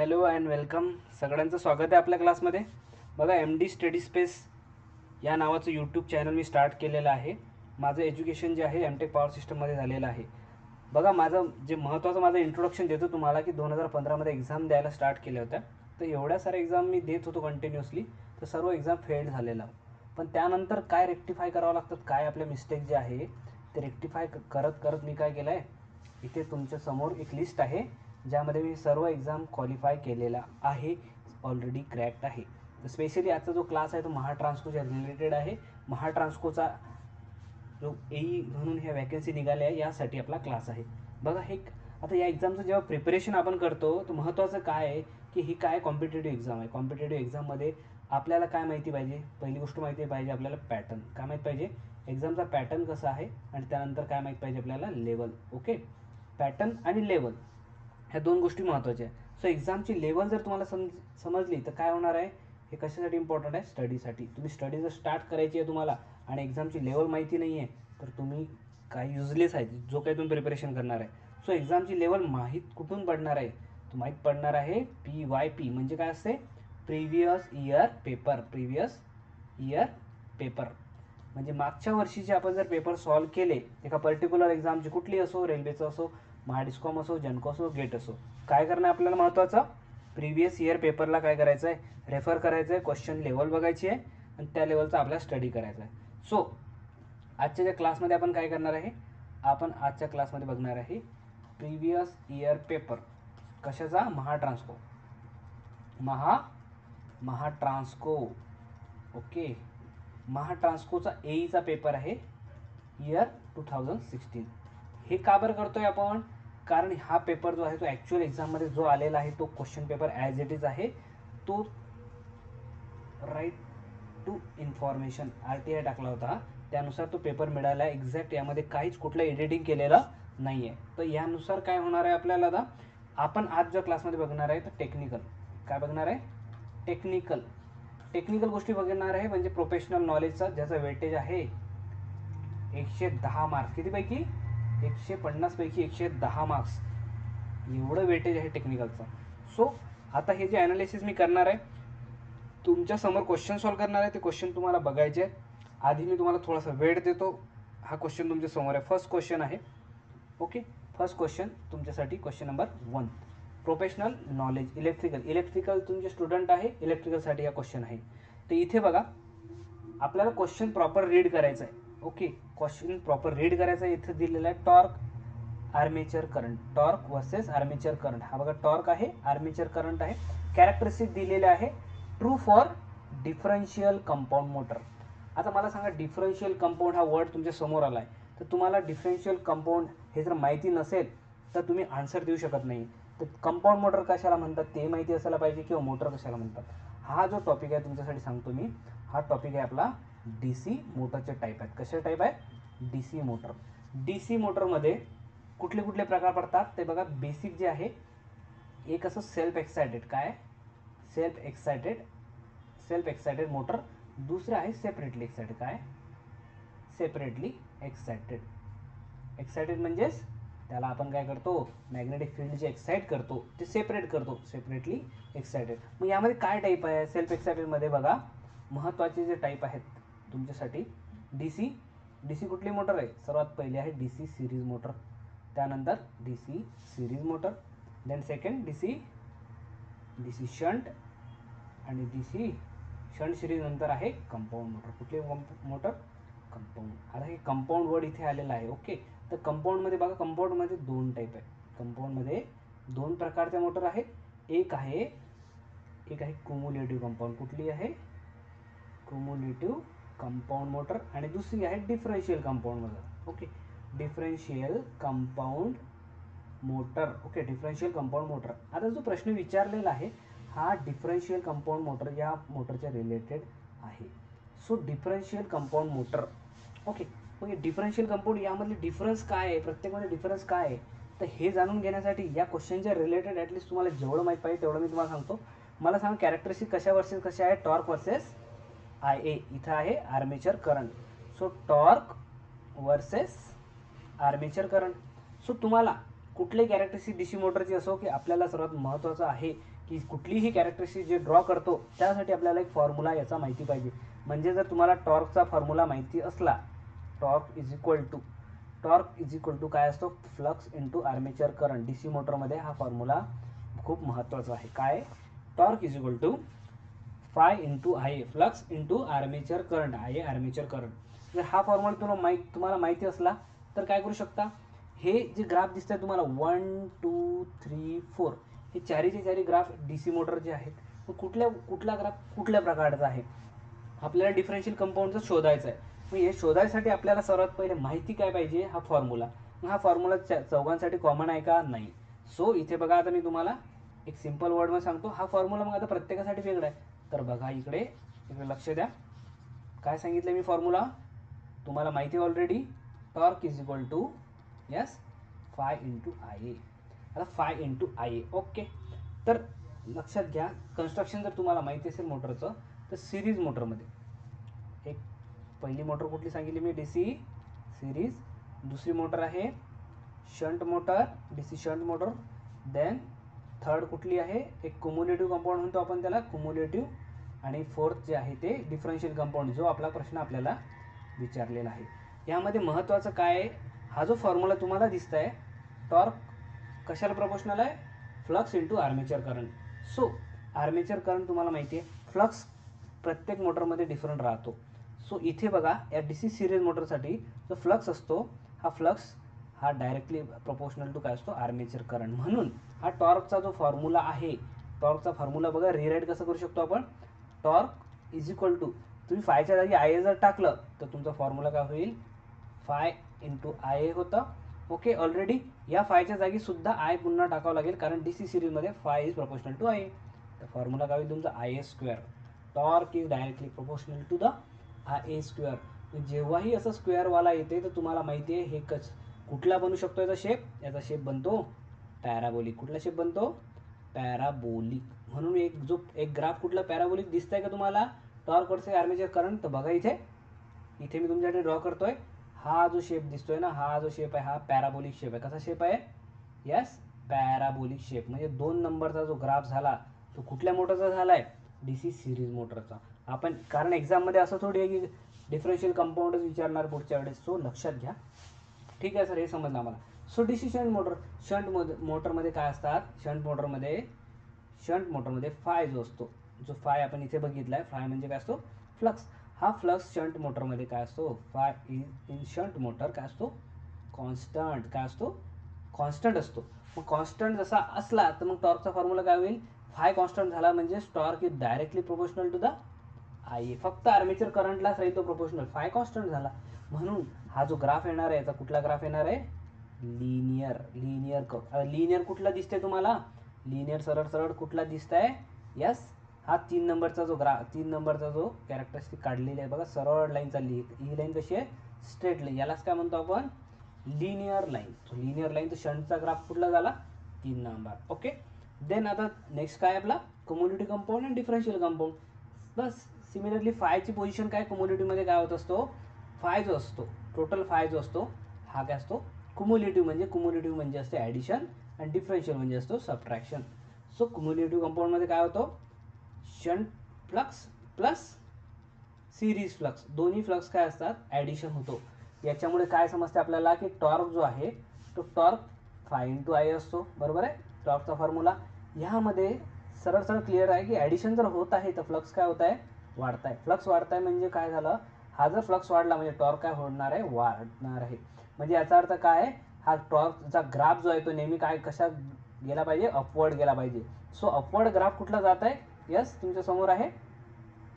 Hello and welcome. सगळ्यांचं स्वागत आहे आपल्या क्लासमध्ये. बघा, एम डी स्टडी स्पेस या नावाचं यूट्यूब चॅनल मी स्टार्ट केलेलं आहे. माझं एज्युकेशन जे आहे एमटेक पॉवर सिस्टममध्ये झालेलं आहे. बघा, माझं इंट्रोडक्शन देतो तुम्हाला की 2015मध्ये एक्झाम द्यायला स्टार्ट केल्या होत्या. तर एवढ्या साऱ्या एक्झाम मी देत होतो कंटिन्युअसली. तर सर्व एक्झाम फेल्ड झालेला. पण त्यानंतर काय रेक्टिफाय करावं लागतात, काय आपले मिस्टेक जे आहे ते रेक्टिफाय करत करत मी काय केलं आहे, इथे तुमच्यासमोर एक लिस्ट आहे ज्यामध्ये मी सर्व एक्झाम क्वालिफाय केलेला आहे, ऑलरेडी क्रॅक्ड आहे. तर स्पेशली आजचा जो क्लास आहे तो महाट्रान्सकोच्या रिलेटेड आहे. महाट्रान्सकोचा जो एई म्हणून ह्या वॅकन्सी निघाल्या आहे यासाठी आपला क्लास आहे. बघा, हे आता या एक्झामचं जेव्हा प्रिपरेशन आपण करतो तर महत्त्वाचं काय आहे की ही काय कॉम्पिटेटिव्ह एक्झाम आहे. कॉम्पिटेटिव्ह एक्झाममध्ये आपल्याला काय माहिती पाहिजे, पहिली गोष्ट माहिती पाहिजे आपल्याला पॅटर्न काय माहीत पाहिजे, एक्झामचा पॅटर्न कसा आहे, आणि त्यानंतर काय माहीत पाहिजे आपल्याला लेवल. ओके, पॅटर्न आणि लेवल ह्या दोन गोष्टी महत्त्वाच्या आहे. सो एक्झामची लेवल जर तुम्हाला समजली तर काय होणार आहे, हे कशासाठी इम्पॉर्टंट आहे, स्टडीसाठी. तुम्ही स्टडी जर स्टार्ट करायची आहे तुम्हाला आणि एक्झामची लेवल माहिती नाही आहे तर तुम्ही काय युजलेस आहे जो काही तुम्ही प्रिपरेशन करणार आहे. सो एक्झामची लेवल माहीत कुठून पडणार आहे, तो माहीत पडणार आहे PYP म्हणजे काय असते, previous year paper. Previous year paper म्हणजे मागच्या वर्षीचे आपण जर पेपर सॉल्व केले एका पर्टिक्युलर एक्झामची, कुठली असो, रेल्वेचं असो, महाडिस्कॉम असो, जनको असो, गेट असो, काय करणं आहे आपल्याला महत्त्वाचं, प्रिव्हियस इयर पेपरला काय करायचं आहे, रेफर करायचं आहे, क्वेश्चन लेवल बघायची आहे आणि त्या लेवलचा आपल्याला स्टडी करायचा आहे. सो आजच्या ज्या क्लासमध्ये आपण काय करणार आहे, आपण आजच्या क्लासमध्ये बघणार आहे प्रिव्हियस इयर पेपर. कशाचा, महाट्रान्सको. महाट्रान्सको. ओके, महाट्रान्सकोचा एईचा पेपर आहे इयर 2016. हे का बरं करतोय आपण, कारण हा पेपर जो आहे तो ॲक्च्युअल एक्झाममध्ये जो आलेला आहे तो question paper as it is आहे. तो राईट टू इन्फॉर्मेशन RTI टाकला होता, त्यानुसार तो पेपर मिळाला आहे एक्झॅक्ट. यामध्ये काहीच कुठलं एडिटिंग केलेलं नाही आहे. तर यानुसार काय होणार आहे आपल्याला, आता आपण आज ज्या क्लासमध्ये बघणार आहे तर टेक्निकल. काय बघणार आहे, टेक्निकल गोष्टी बघणार आहे. म्हणजे प्रोफेशनल नॉलेजचा ज्याचा वेटेज आहे 110 मार्क्स. कितीपैकी, 150 पैकी 110 मार्क्स एवढं वेटेज आहे टेक्निकलचं. सो आता हे जे ॲनालिसिस मी करणार आहे, तुमच्या समोर क्वेश्चन सॉल्व्ह करणार आहे, ते क्वेश्चन तुम्हाला बघायचे आहेत. आधी मी तुम्हाला थोडासा वेळ देतो. हा क्वेश्चन तुमच्या समोर आहे, फर्स्ट क्वेश्चन आहे. ओके, फर्स्ट क्वेश्चन तुमच्यासाठी question number 1, professional knowledge electrical तुमचे स्टुडंट आहे, इलेक्ट्रिकलसाठी हा क्वेश्चन आहे. तर इथे बघा, आपल्याला क्वेश्चन प्रॉपर रीड करायचं आहे. ओके, क्वेश्चन प्रॉपर रीड करायचा आहे. इथे दिलेला आहे torque armature current, torque versus armature current. हा बघा, टॉर्क आहे, आर्मेचर करंट आहे. कॅरेक्टरिस्टिक दिलेले आहे, true for differential compound motor. आता मला सांगा, डिफरन्शियल कंपाऊंड हा वर्ड तुमच्या समोर आला आहे, तर तुम्हाला डिफरन्शियल कंपाऊंड हे जर माहिती नसेल तर तुम्ही आन्सर देऊ शकत नाही. तर कंपाऊंड मोटर कशाला म्हणतात ते माहिती असायला पाहिजे, किंवा मोटर कशाला म्हणतात. हा जो टॉपिक आहे तुमच्यासाठी सांगतो मी, हा टॉपिक आहे आपला DC मोटरचे टाईप आहेत. कसे टाईप आहे, DC मोटर. DC मोटरमध्ये कुठले कुठले प्रकार पडतात ते बघा. बेसिक जे आहे, एक असं सेल्फ एक्सायटेड. काय, सेल्फ एक्सायटेड मोटर. दुसरं आहे सेपरेटली एक्सायटेड. काय, सेपरेटली एक्सायटेड म्हणजेच त्याला आपण काय करतो, मॅग्नेटिक फील्ड जे एक्साइट करतो ते सेपरेट करतो, सेपरेटली एक्सायटेड. मग यामध्ये काय टाईप आहे, सेल्फ एक्सायटेडमध्ये बघा, महत्त्वाचे जे टाईप आहेत तुमच्यासाठी, DC कुठली मोटर आहे, सर्वात पहिले आहे DC सिरीज मोटर, त्यानंतर DC series motor, then second DC shunt, आणि DC शंट सिरीज नंतर आहे कंपाऊंड मोटर. कुठली मोटर, कंपाऊंड. आता हे कंपाऊंड वर्ड इथे आलेला आहे. ओके, तर कंपाऊंडमध्ये बघा, कंपाऊंडमध्ये 2 टाईप आहे. कंपाऊंडमध्ये 2 प्रकारच्या मोटर आहेत. एक आहे क्युम्युलेटिव्ह कंपाऊंड. कुठली आहे, क्युम्युलेटिव्ह कंपाऊंड मोटर. आणि दुसरी आहे differential compound motor. Okay, differential compound motor. Okay, differential compound motor. आता जो प्रश्न विचारलेला आहे हा डिफरन्शियल कंपाऊंड मोटर या मोटरच्या रिलेटेड आहे. So differential compound motor. Okay, मग डिफरन्शियल कंपाऊंड यामधले डिफरन्स काय आहे, प्रत्येकमध्ये डिफरन्स काय आहे, तर हे जाणून घेण्यासाठी या क्वेश्चनच्या रिलेटेड ॲटलिस्ट तुम्हाला जेवढं माहीत पाहिजे तेवढं मी तुम्हाला सांगतो. मला सांगा, कॅरेक्टरिस्टिक कशा वर्सेस कशा आहे, टॉर्क वर्सेस IA. इथं आहे armature current. So torque versus armature current. So तुम्हाला कुठलीही कॅरेक्टरिस्टिक डीसी मोटरची असो, की आपल्याला सर्वात महत्त्वाचं आहे की कुठलीही कॅरेक्टरिस्टिक जे ड्रॉ करतो त्यासाठी आपल्याला एक फॉर्म्युला याचा माहिती पाहिजे. म्हणजे जर तुम्हाला टॉर्कचा फॉर्म्युला माहिती असला, टॉर्क इज इक्वल टू काय असतो, flux into armature current. DC मोटरमध्ये हा फॉर्म्युला खूप महत्त्वाचा आहे. काय, torque is equal to phi into I, flux into armature current, I armature current. जर हा फॉर्म्युला तुम्हाला माहिती असला तर काय करू शकता, हे जे ग्राफ दिसत आहे तुम्हाला 1 2 3 4, हे चारीचे चारी ग्राफ डीसी मोटर जे आहेत, कुठला ग्राफ कुठल्या प्रकारचा आहे, आपल्याला डिफरन्शियल कंपाऊंडचं शोधायचं आहे. मग हे शोधायसाठी आपल्याला सर्वात पहिले माहिती काय पाहिजे, हा फॉर्म्युला. मग हा फॉर्म्युला चौघांसाठी कॉमन आहे का, नाही. सो इथे बघा, आता मी तुम्हाला एक सिम्पल वर्डमध्ये सांगतो. हा फॉर्म्युला मग आता प्रत्येकासाठी वेगळा आहे. तर बघा इकडे लक्ष द्या, काय सांगितलं मी फॉर्म्युला, तुम्हाला माहिती आहे already. Torque is equal to yes phi into I a. आता phi into I a, okay. तर लक्षात घ्या, कन्स्ट्रक्शन जर तुम्हाला माहिती असेल मोटरचं, तर सिरीज मोटरमध्ये एक पहिली मोटर कुठली सांगितली मी, डीसी सिरीज. दुसरी मोटर आहे shunt motor, DC shunt motor. Then third कुठली आहे, एक कुम्युलेटिव्ह कंपाऊंड म्हणतो आपण त्याला, कुम्युलेटिव्ह. आणि फोर्थ जे आहे ते डिफरन्शियल कंपाऊंड, जो आपला प्रश्न आपल्याला विचारलेला आहे. यामध्ये महत्त्वाचं काय आहे, हा जो फॉर्म्युला तुम्हाला दिसत आहे, टॉर्क कशाला प्रोपोर्शनल आहे, flux into armature current. So armature current तुम्हाला माहिती आहे, फ्लक्स प्रत्येक मोटरमध्ये डिफरंट राहतो. सो इथे बघा, या डीसी सिरीज मोटरसाठी जो फ्लक्स असतो, हा डायरेक्टली प्रोपोर्शनल टू काय असतो, आर्मेचर करंट. म्हणून हा टॉर्कचा जो फॉर्म्युला आहे, टॉर्कचा फॉर्म्युला बघा रिराईट कसं करू शकतो आपण, टॉर्क इज इक्वल टू, तुम्ही फायच्या जागी आय ए जर टाकलं तर तुमचा फॉर्म्युला काय होईल, फाय इंटू आय ए होतं. ओके, ऑलरेडी या फायच्या जागी सुद्धा आय पुन्हा टाकावं लागेल, कारण डीसी सिरीजमध्ये phi is proportional to I a. तर फॉर्म्युला काय होईल तुमचा, I a square. Torque is directly proportional to the I a square. जेव्हाही असं स्क्वेअरवाला येते तर तुम्हाला माहिती आहे हे कुठला बनू शकतो, याचा शेप बनतो पॅराबोलिक. कुठला शेप बनतो, पॅराबोलिक. म्हणून एक ग्राफ कुठला पॅराबोलिक दिसतंय का तुम्हाला, टॉर्क वर्सेस आर्मेचर करंट. तर बघा इथे मी तुमच्याकडे ड्रॉ करतोय, हा जो शेप दिसतोय ना, हा जो शेप आहे हा पॅराबोलिक शेप आहे. कसा शेप आहे, यस पॅराबोलिक शेप. म्हणजे 2 नंबरचा जो ग्राफ झाला तो कुठल्या मोटरचा झाला आहे, डीसी सिरीज मोटरचा. आपण कारण एक्झाममध्ये असं थोडी आहे की डिफरन्शियल कंपाऊंडच विचारणार पुढच्या वेळेस. सो लक्षात घ्या, ठीक आहे सर, हे समजलं आम्हाला. सो डीसी शंट मोटरमध्ये काय असतात, शंट मोटरमध्ये फाय जो असतो, जो फाय आपण इथे बघितला आहे, फाय म्हणजे काय असतो, फ्लक्स. हा फ्लक्स शंट मोटरमध्ये काय असतो, फाय इन शंट मोटर काय असतो, कॉन्स्टंट. काय असतो, कॉन्स्टंट असतो. मग कॉन्स्टंट जसा असला तर मग टॉर्कचा फॉर्म्युला काय होईल, फाय कॉन्स्टंट झाला म्हणजे torque is directly proportional to the I a. फक्त आर्मेचर करंटलाच राहील तो प्रोपोर्शनल, फाय कॉन्स्टंट झाला. म्हणून हा जो ग्राफ येणार आहे, याचा कुठला ग्राफ येणार आहे, लिनियर कुठला दिसतंय तुम्हाला, लिनियर सरळ सरळ कुठला दिसतंय, यस हा 3 नंबरचा जो कॅरेक्टरिस्टिक काढलेली आहे बघा, सरळ लाईन चालली आहे. ही लाईन कशी आहे, स्ट्रेट लाईन. यालाच काय म्हणतो आपण, लिनियर लाईन. लिनियर लाईन, तर शंटचा ग्राफ कुठला झाला, 3 नंबर. ओके. देन आता नेक्स्ट काय आपला, कम्युलेटिव्ह कंपाऊंड आणि डिफरन्शियल कंपाऊंड. बस सिमिलरली फायची पोझिशन काय, कम्युलेटिव्हमध्ये काय होत असतो, फाय जो असतो, टोटल फाय जो असतो हा काय असतो, कुम्युलेटिव्ह म्हणजे असते ॲडिशन आणि डिफरन्शियल म्हणजे असतो सबट्रॅक्शन. सो कुम्युलेटिव्ह कंपाऊंडमध्ये काय होतं, shunt flux plus series flux, दोन्ही फ्लक्स काय असतात, ॲडिशन होतो. याच्यामुळे काय समजते आपल्याला की टॉर्क जो आहे तो टॉर्क फाय इंटू आय असतो. बरोबर आहे, टॉर्कचा फॉर्म्युला. ह्यामध्ये सरळ सरळ क्लिअर आहे की ॲडिशन जर होत आहे तर फ्लक्स काय होत आहे, वाढत आहे. फ्लक्स वाढत आहे म्हणजे काय झालं, हा जर फ्लक्स वाढला म्हणजे टॉर्क काय होणार आहे, वाढणार आहे. म्हणजे याचा अर्थ काय आहे, हा टॉर्कचा ग्राफ जो आहे तो नेहमी काय कशा गेला पाहिजे, अपवर्ड गेला पाहिजे. सो अपवर्ड ग्राफ कुठला जात आहे, यस तुमच्या समोर आहे,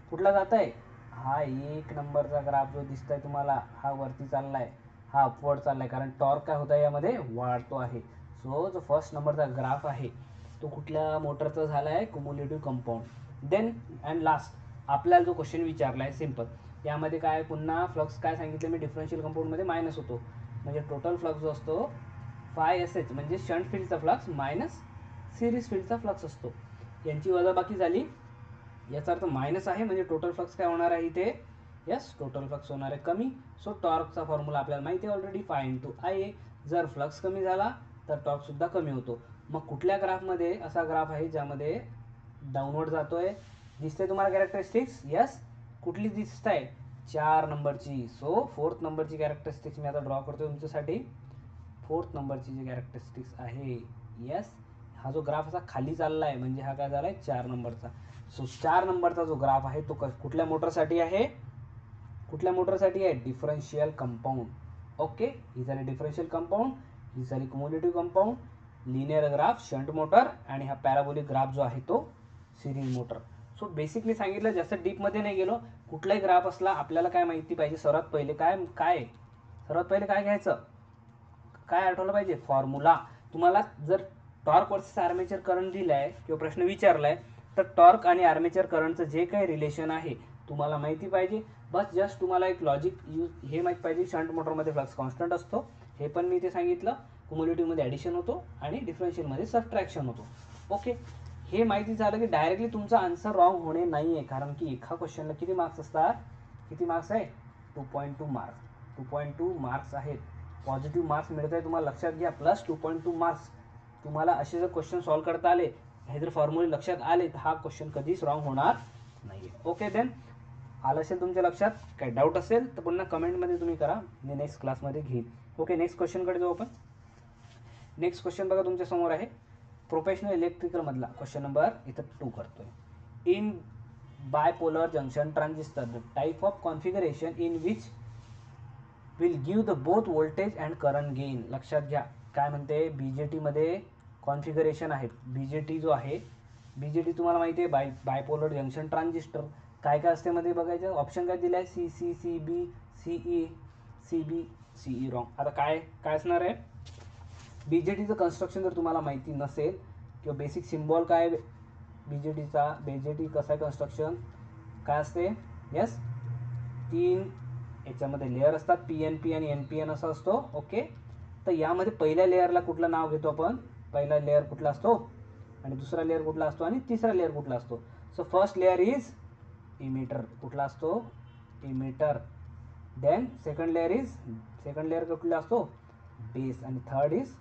कुठला जात आहे, हा 1 नंबरचा ग्राफ जो दिसतोय तुम्हाला, हा वरती चाललाय, हा अपवर्ड चाललाय, कारण टॉर्क काय होत आहे यामध्ये, वाढतो आहे. सो जो फर्स्ट नंबरचा ग्राफ आहे तो कुठल्या मोटरचा झाला आहे, कुम्युलेटिव्ह कंपाऊंड. देन अँड लास्ट आपल्याला जो क्वेश्चन विचारला आहे सिम्पल, यामध्ये काय पुन्हा फ्लक्स काय सांगितलं मी, डिफरन्शियल कंपाऊंडमध्ये मायनस होतो. म्हणजे टोटल फ्लक्स जो असतो फाय एस एच म्हणजे shunt फील्डचा flux minus series फील्डचा flux असतो. यांची वजाबाकी झाली, याचा अर्थ मायनस आहे म्हणजे टोटल फ्लक्स काय होणार आहे इथे, यस टोटल फ्लक्स होणार आहे कमी. सो टॉर्कचा फॉर्म्युला आपल्याला माहिती आहे ऑलरेडी, फाय इंटू आय ए. जर फ्लक्स कमी झाला तर टॉर्कसुद्धा कमी होतो. मग कुठल्या ग्राफमध्ये असा ग्राफ आहे ज्यामध्ये डाऊनवर्ड जातोय? दिसते तुम्हाला कॅरेक्टरिस्टिक्स? यस. कुठली दिसत आहे? 4 नंबरची. सो 4th नंबरची कॅरेक्टरिस्टिक्स मी आता ड्रॉ करतोय तुमच्यासाठी. 4th नंबरची जी कॅरेक्टरिस्टिक्स आहे, यस, हा जो ग्राफ असा खाली चालला आहे म्हणजे हा काय झाला आहे? 4 नंबरचा. सो 4 नंबरचा जो ग्राफ आहे तो कुठल्या मोटरसाठी आहे? कुठल्या मोटरसाठी आहे? Differential compound. ओके, ही झाली डिफरन्शियल कंपाऊंड, ही झाली cumulative compound, linear graph shunt motor, आणि हा पॅराबोलिक ग्राफ जो आहे तो सिरीज मोटर. सो बेसिकली सांगितलं, जास्त डीपमध्ये नाही गेलो. कुठलाही ग्राफ असला आपल्याला काय माहिती पाहिजे? सर्वात पहिले सर्वात पहिले काय घ्यायचं? काय आठवलं पाहिजे? फॉर्म्युला. तुम्हाला जर टॉर्क वर्सेस आर्मेचर करंट दिलाय किंवा प्रश्न विचारलाय तर टॉर्क आणि आर्मेचर करंटचं जे काही रिलेशन आहे तुम्हाला माहिती पाहिजे. बस जस्ट तुम्हाला एक लॉजिक हे माहिती पाहिजे. शंट मोटरमध्ये फ्लक्स कॉन्स्टंट असतो, हे पण मी ते सांगितलं. क्युमुलेटिव्हमध्ये ॲडिशन होतो आणि डिफरन्शियलमध्ये सबट्रॅक्शन होतो. ओके, हे माहिती झालं की डायरेक्टली तुमचा आन्सर रॉंग होणे नाही आहे, कारण की एका क्वेश्चनला किती मार्क्स असतात? किती मार्क्स आहे? 2.2 मार्क्स. 2.2 मार्क्स आहेत. पॉझिटिव्ह मार्क्स मिळत आहे तुम्हाला, लक्षात घ्या. Plus 2.2 marks. तुम्हाला असे जर क्वेश्चन सॉल्व्ह करता आले, हे जर फॉर्म्युले लक्षात आले, तर हा क्वेश्चन कधीच रॉंग होणार नाही. ओके, देन आलं असेल तुमच्या लक्षात? काही डाऊट असेल तर पुन्हा कमेंटमध्ये तुम्ही करा, मी नेक्स्ट क्लासमध्ये घेईन. ओके, नेक्स्ट क्वेश्चनकडे जाऊ आपण. नेक्स्ट क्वेश्चन बघा तुमच्या समोर आहे. प्रोफेशनल इलेक्ट्रिकल मधला क्वेश्चन नंबर इथं 2 करतोय. In bipolar junction transistor the type of configuration in which will give the both voltage and current gain. लक्षात घ्या काय म्हणते, बीजेटी मध्ये कॉन्फिगरेशन आहे. बीजेटी जो आहे, बीजेटी तुम्हाला माहिती आहे, बायपोलर जंक्शन ट्रान्झिस्टर. काय काय असते मध्ये बघायचं. ऑप्शन काय दिलाय? C C, C B, C E, C B, C E wrong. आता काय काय असणार आहे? बीजेटीचं कन्स्ट्रक्शन जर तुम्हाला माहिती नसेल किंवा बेसिक सिम्बॉल काय बीजेटीचा, बीजेटी कसं आहे कन्स्ट्रक्शन, काय असते? यस, 3 याच्यामध्ये लेअर असतात, पी एन पी आणि एन पी एन असं असतो. ओके, तर यामध्ये पहिल्या लेअरला कुठलं नाव घेतो आपण? पहिला लेअर कुठला असतो आणि दुसरा लेअर कुठला असतो आणि तिसरा लेअर कुठला असतो? So first layer is emitter. कुठला असतो? इमिटर. देन सेकंड लेअर कुठला असतो? बेस. आणि third is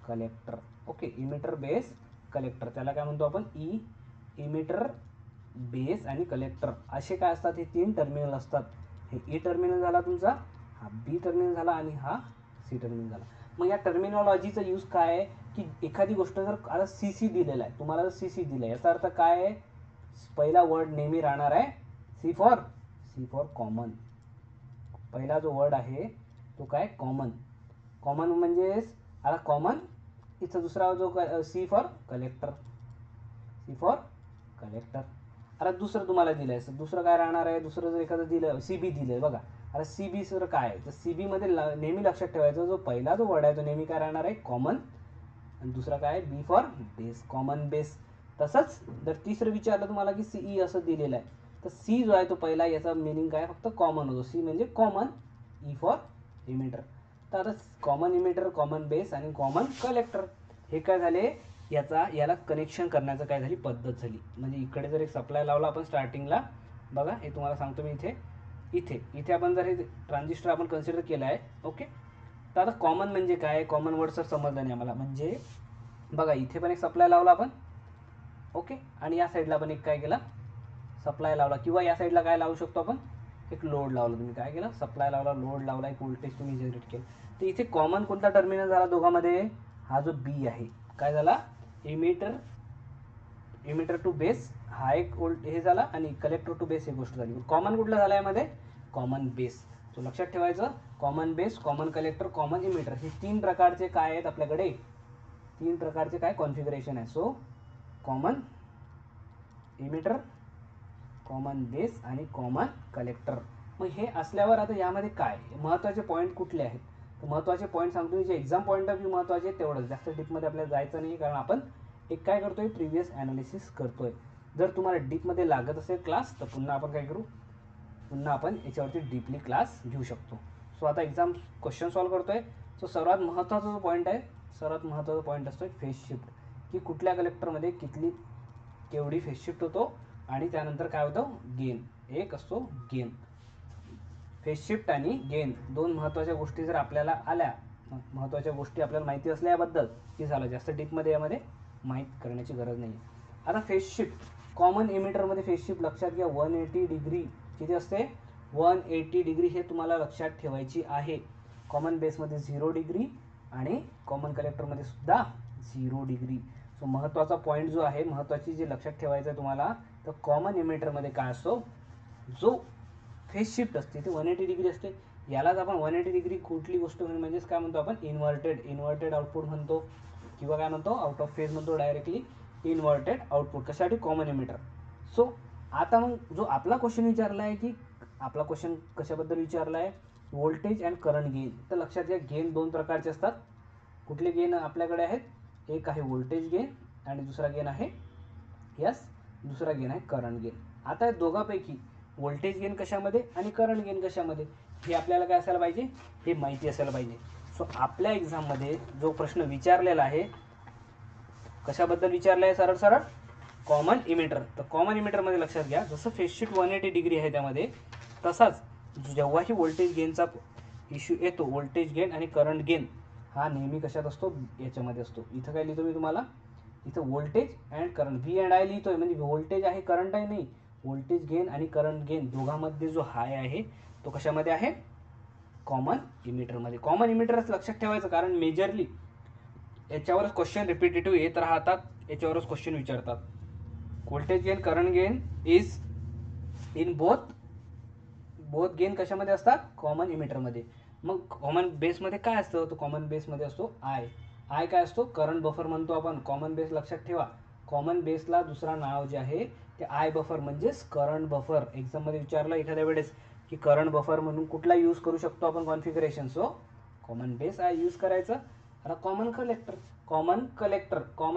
collector. Okay, emitter, base, collector, त्याला काय म्हणतो आपण? इमिटर, बेस आणि कलेक्टर असे काय असतात? हे 3 टर्मिनल असतात. हे ई टर्मिनल झाला तुमचा, हा बी टर्मिनल झाला आणि हा सी टर्मिनल झाला. मग या टर्मिनॉलॉजीचा यूज काय आहे की एखादी गोष्ट जर आता सी सी दिलेला आहे तुम्हाला, जर सी सी दिलं आहे याचा अर्थ काय आहे? पहिला वर्ड नेहमी राहणार आहे सी फॉर कॉमन. पहिला जो वर्ड आहे तो काय? कॉमन. कॉमन म्हणजे आता कॉमन, इथं दुसरा जो सी फॉर कलेक्टर. आता दुसरं तुम्हाला दिलं आहे, दुसरं काय राहणार आहे? दुसरं जर एखादं दिलं, सी बी दिलं आहे बघा. आता सी बी सर काय आहे? तर सी बीमध्ये नेहमी लक्षात ठेवायचं, जो पहिला जो वर्ड आहे तो नेहमी काय राहणार आहे? कॉमन. आणि दुसरा काय आहे? बी फॉर बेस, कॉमन बेस. तसंच जर तिसरं विचारलं तुम्हाला की सीई असं दिलेलं आहे, तर सी जो आहे तो पहिला, याचा मिनिंग काय? फक्त कॉमन होतो. सी म्हणजे कॉमन, ई फॉर इमिटर. तर आता कॉमन इमिटर, कॉमन बेस आणि कॉमन कलेक्टर हे काय झाले? याला कनेक्शन करण्याचं काय झाली? पद्धत झाली. म्हणजे इकडे जर एक सप्लाय लावला आपण स्टार्टिंगला, बघा हे तुम्हाला सांगतो मी, इथे आपण जर हे ट्रान्झिस्टर आपण कन्सिडर केलं आहे. ओके, तर आता कॉमन म्हणजे काय? कॉमन वर्ड सर समजलं नाही आम्हाला. म्हणजे बघा इथे पण एक सप्लाय लावला आपण. ओके, आणि या साईडला पण एक काय केला? सप्लाय लावला. किंवा या साईडला काय लावू शकतो आपण? एक लोड लावला. तुम्ही काय केलं? सप्लाय लावला, लोड लावला, एक व्होल्टेज तुम्ही जनरेट केलं. तर इथे कॉमन कोणता टर्मिनल झाला दोघांमध्ये? हा जो बी आहे. काय झाला? इमिटर टू बेस हा एक हे झाला आणि कलेक्टर टू बेस ही गोष्ट झाली. कॉमन कुठला झाला यामध्ये? Common base. तो लक्षात ठेवायचं, common base, common collector, common emitter, हे 3 प्रकारचे काय आहेत आपल्याकडे? 3 प्रकारचे काय कॉन्फिगरेशन आहे? So common emitter, common base आणि कॉमन कलेक्टर. मग हे असल्यावर आता यामध्ये काय महत्त्वाचे पॉईंट कुठले आहेत? तर महत्त्वाचे पॉईंट सांगतो, जे एक्झाम पॉईंट ऑफ व्ह्यू महत्त्वाचे आहेत तेवढंच, जास्त डीपमध्ये आपल्याला जायचं नाही, कारण आपण एक काय करतोय? प्रिव्हियस ॲनालिसिस करतोय. जर तुम्हाला डीपमध्ये लागत असेल क्लास, तर पुन्हा आपण काय करू? पुन्हा आपण याच्यावरती डीपली क्लास घेऊ शकतो. सो आता एक्झाम क्वेश्चन सॉल्व्ह करतोय. सो सर्वात महत्त्वाचा जो पॉईंट आहे, सर्वात महत्त्वाचा पॉईंट असतो फेज शिफ्ट, की कुठल्या कलेक्टरमध्ये केवढी फेज शिफ्ट होतो, आणि त्यानंतर काय होतं? गेन एक असतो. गेन, फेज शिफ्ट आणि गेन 2 महत्त्वाच्या गोष्टी जर आपल्याला आल्या महत्त्वाच्या गोष्टी आपल्याला माहिती असल्याबद्दल की झालं, जास्त डीपमध्ये यामध्ये माहीत करण्याची गरज नाही. आता फेज शिफ्ट कॉमन इमिटरमध्ये फेज शिफ्ट लक्षात घ्या 180 डिग्री किती असते, 180 डिग्री हे तुम्हाला लक्षात ठेवायची आहे. कॉमन बेसमध्ये 0 डिग्री आणि कॉमन कलेक्टरमध्ये सुद्धा 0 डिग्री. सो महत्त्वाचा पॉईंट जो आहे, महत्त्वाची जे लक्षात ठेवायचं आहे तुम्हाला, तर कॉमन इमिटरमध्ये काय असतो, जो फेज शिफ्ट असते ते 180 डिग्री असते. यालाच आपण 180 डिग्री कुठली गोष्ट म्हणजेच काय म्हणतो आपण, इन्व्हर्टेड आउटपुट म्हणतो किंवा काय म्हणतो, आउट ऑफ फेज म्हणतो डायरेक्टली, इन्व्हर्टेड आउटपुट. कशासाठी, कॉमन इमिटर. सो आता मग जो आपला क्वेश्चन विचारला आहे की आपला क्वेश्चन कशाबद्दल विचारला आहे, व्होल्टेज अँड करंट गेन. तर लक्षात घ्या गेन दोन प्रकारचे असतात. कुठले गेन आपल्याकडे आहेत, एक आहे व्होल्टेज गेन आणि दुसरा गेन आहे दुसरा गेन आहे करंट गेन. आता दोघांपैकी व्होल्टेज गेन कशामध्ये आणि करंट गेन कशामध्ये हे आपल्याला काय असायला पाहिजे, हे माहिती असायला पाहिजे. सो आपल्या एक्झाममध्ये जो प्रश्न विचारलेला आहे कशाबद्दल विचारला आहे, सरळ कॉमन इमिटर. तर कॉमन इमिटरमध्ये लक्षात घ्या जसं फेज शिफ्ट 180 डिग्री आहे त्यामध्ये, तसाच जेव्हाही व्होल्टेज गेनचा इश्यू येतो, व्होल्टेज गेन आणि करंट गेन हा नेहमी कशात असतो, याच्यामध्ये असतो. इथं काय लिहितो मी तुम्हाला, इथं voltage and current V and I लिहितोय, म्हणजे व्होल्टेज आहे करंट आहे नाही, व्होल्टेज गेन आणि करंट गेन दोघांमध्ये जो हाय आहे तो कशामध्ये आहे, कॉमन इमिटरमध्ये. कॉमन इमिटरच लक्षात ठेवायचं, कारण मेजरली याच्यावरच क्वेश्चन रिपीटेटिव्ह येत राहतात, याच्यावरच क्वेश्चन विचारतात. Voltage gain current gain is in both gain कशामध्ये असतात, कॉमन इमिटरमध्ये. मग कॉमन बेसमध्ये काय असतं, तो कॉमन बेसमध्ये असतो आय काय असतो, करंट बफर म्हणतो आपण. कॉमन बेस लक्षात ठेवा, कॉमन बेसला दुसरा नाव जे आहे ते आय बफर म्हणजेच करंट बफर. एक्झाममध्ये विचारलं एखाद्या वेळेस की करंट बफर म्हणून कुठला यूज करू शकतो आपण configuration, so common base I use करायचं. आता कॉमन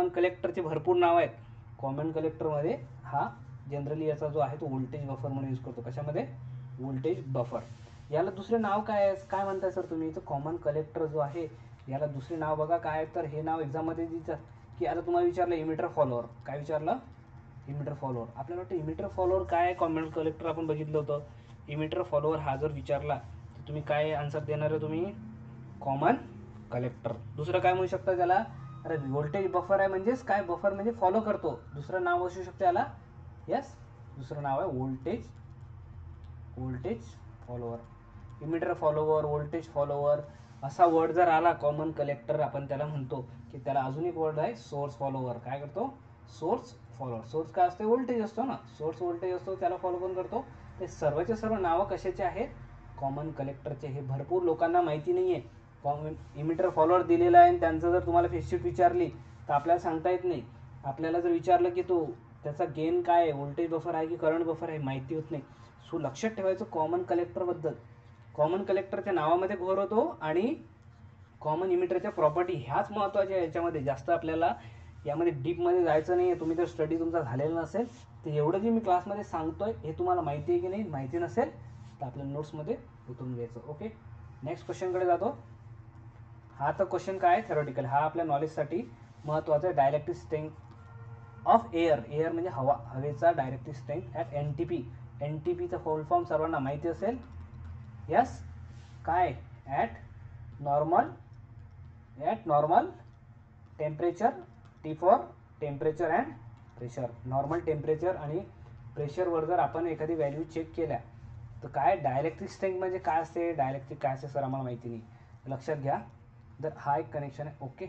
कलेक्टरचे भरपूर नाव आहेत. कॉमन कलेक्टरमध्ये हा जनरली याचा जो आहे तो व्होल्टेज बफर म्हणून यूज करतो. कशामध्ये, व्होल्टेज बफर. याला दुसरे नाव काय म्हणताय सर तुम्ही, तर कॉमन कलेक्टर जो आहे याला दुसरे नाव बघा काय, तर हे नाव एक्झाममध्ये दिलं की आता तुम्हाला विचारलं इमिटर फॉलोअर. काय विचारलं, इमिटर फॉलोअर. आपल्याला वाटतं इमिटर फॉलोअर काय आहे, कॉमन कलेक्टर आपण बघितलं होतं. इमिटर फॉलोअर हा जर विचारला तर तुम्ही काय आन्सर देणार आहे, तुम्ही कॉमन कलेक्टर. दुसरं काय म्हणू शकता त्याला, अरे व्होल्टेज बफर आहे म्हणजेच काय, बफर म्हणजे फॉलो करतो. दुसरं नाव असू शकतं याला, दुसरं नाव आहे voltage follower. Emitter follower, voltage follower असा वर्ड जर आला कॉमन कलेक्टर, आपण त्याला म्हणतो की त्याला अजून एक वर्ड आहे सोर्स फॉलोअर. काय करतो, सोर्स फॉलोअर. सोर्स काय असते, व्होल्टेज असतो ना, सोर्स व्होल्टेज असतो, त्याला फॉलो पण करतो. ते सर्वचे सर्व नावं कशाचे आहेत, कॉमन कलेक्टरचे. हे भरपूर लोकांना माहिती नाही आहे. कॉमन इमिटर फॉलोअर दिलेला आहे आणि त्यांचं जर तुम्हाला फेज शिफ्ट विचारली तर आपल्याला सांगता येत नाही. आपल्याला जर विचारलं की तो त्याचा गेन काय आहे, व्होल्टेज बफर आहे की करंट बफर आहे, माहिती होत नाही. सो लक्षात ठेवायचं कॉमन कलेक्टरबद्दल. कॉमन कलेक्टरच्या नावामध्ये घोर होतो आणि कॉमन इमिटरच्या प्रॉपर्टी ह्याच महत्त्वाच्या आहे. याच्यामध्ये जास्त आपल्याला यामध्ये डीपमध्ये जायचं नाही आहे. तुम्ही जर स्टडी तुमचा झालेला नसेल तर एवढं जे मी क्लासमध्ये सांगतोय हे तुम्हाला माहिती आहे की नाही, माहिती नसेल तर आपल्या नोट्समध्ये उतरून घ्यायचं. ओके, नेक्स्ट क्वेश्चनकडे जातो. हा तर क्वेश्चन काय आहे, थेरॉटिकल. हा आपल्या नॉलेजसाठी महत्त्वाचा आहे. डायलेक्ट्रिक स्ट्रेंथ ऑफ एअर म्हणजे हवा, हवेचा डायलेक्ट्रिक स्ट्रेंथ ॲट NTP. NTPचा फुल फॉर्म सर्वांना माहिती असेल. काय, at normal temperature. T for temperature and pressure. Normal temperature आणि प्रेशरवर जर आपण एखादी व्हॅल्यू चेक केल्या तर काय डायलेक्ट्रिक स्ट्रेंथ म्हणजे काय असते, डायलेक्ट्रिक काय असते सर आम्हाला माहिती नाही. लक्षात घ्या, जर हा एक कनेक्शन आहे. ओके,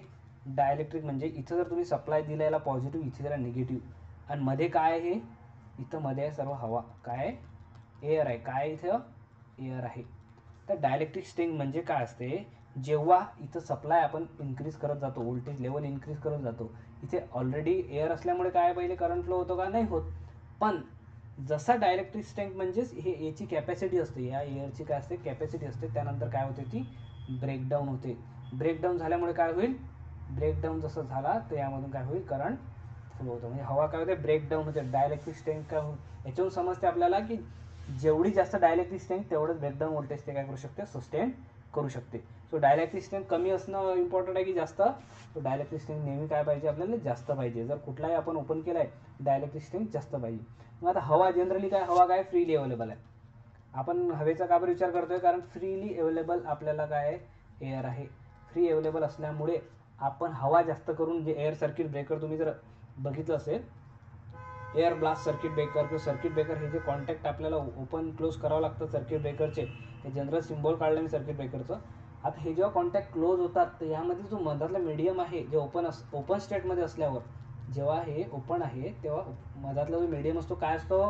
डायलेक्ट्रिक म्हणजे इथं जर तुम्ही सप्लाय दिला याला पॉझिटिव्ह, इथे दिला निगेटिव्ह, आणि मध्ये काय आहे, इथं मध्ये आहे सर्व हवा. काय, एअर आहे. काय इथं एअर आहे. तर डायलेक्ट्रिक स्ट्रेंथ म्हणजे काय असते, जेव्हा इथं सप्लाय आपण इन्क्रीज करत जातो, व्होल्टेज लेवल इन्क्रीज करत जातो, इथे ऑलरेडी एअर असल्यामुळे काय पहिले करंट फ्लो होतो का, नाही होत. पण जसा डायलेक्ट्रिक स्ट्रेंथ म्हणजेच हे याची कॅपॅसिटी असते, या एअरची काय असते, कॅपॅसिटी असते. त्यानंतर काय होते, ती ब्रेकडाऊन होते. ब्रेकडाऊन झाल्यामुळे काय होईल, ब्रेकडाऊन जसं झाला तर यामधून काय होईल, करंट फ्लो होतो. म्हणजे हवा काय होते, ब्रेकडाऊन होते. डायलेक्ट्रिक स्ट्रेंथ काय होईल, याच्यावरून समजते आपल्याला की जेवढी जास्त डायलेक्ट्रिक स्ट्रेंथ तेवढंच ब्रेकडाऊन व्होल्टेज ते काय करू शकते, सस्टेन करू शकते. सो डायलेक्ट्रिक स्ट्रेंथ कमी असणं इम्पॉर्टंट आहे की जास्त, तो डायलेक्ट्रिक स्ट्रेंथ नेहमी काय पाहिजे आपल्याला, जास्त पाहिजे. जर कुठलाही आपण ओपन केला आहे डायलेक्ट्रिक स्ट्रेंथ जास्त पाहिजे. मग आता हवा जनरली काय, हवा काय फ्रीली अवेलेबल आहे. आपण हवेचा का बरं विचार करतोय, कारण फ्रीली अवेलेबल आपल्याला काय आहे, एअर आहे. फ्री अवेलेबल असल्यामुळे आपण हवा जास्त करून जे एअर सर्किट ब्रेकर तुम्ही जर बघितलं असेल, एअर ब्लास्ट सर्किट ब्रेकर किंवा सर्किट ब्रेकर, हे जे कॉन्टॅक्ट आपल्याला ओपन क्लोज करावं लागतं सर्किट ब्रेकरचे, हे जनरल सिम्बॉल काढलं मी सर्किट ब्रेकरचं. आता हे जेव्हा कॉन्टॅक्ट क्लोज होतात तर यामध्ये जो मधातला मीडियम आहे जे ओपन स्टेटमध्ये असल्यावर, जेव्हा हे ओपन आहे तेव्हा मधातला जो मीडियम असतो काय असतो,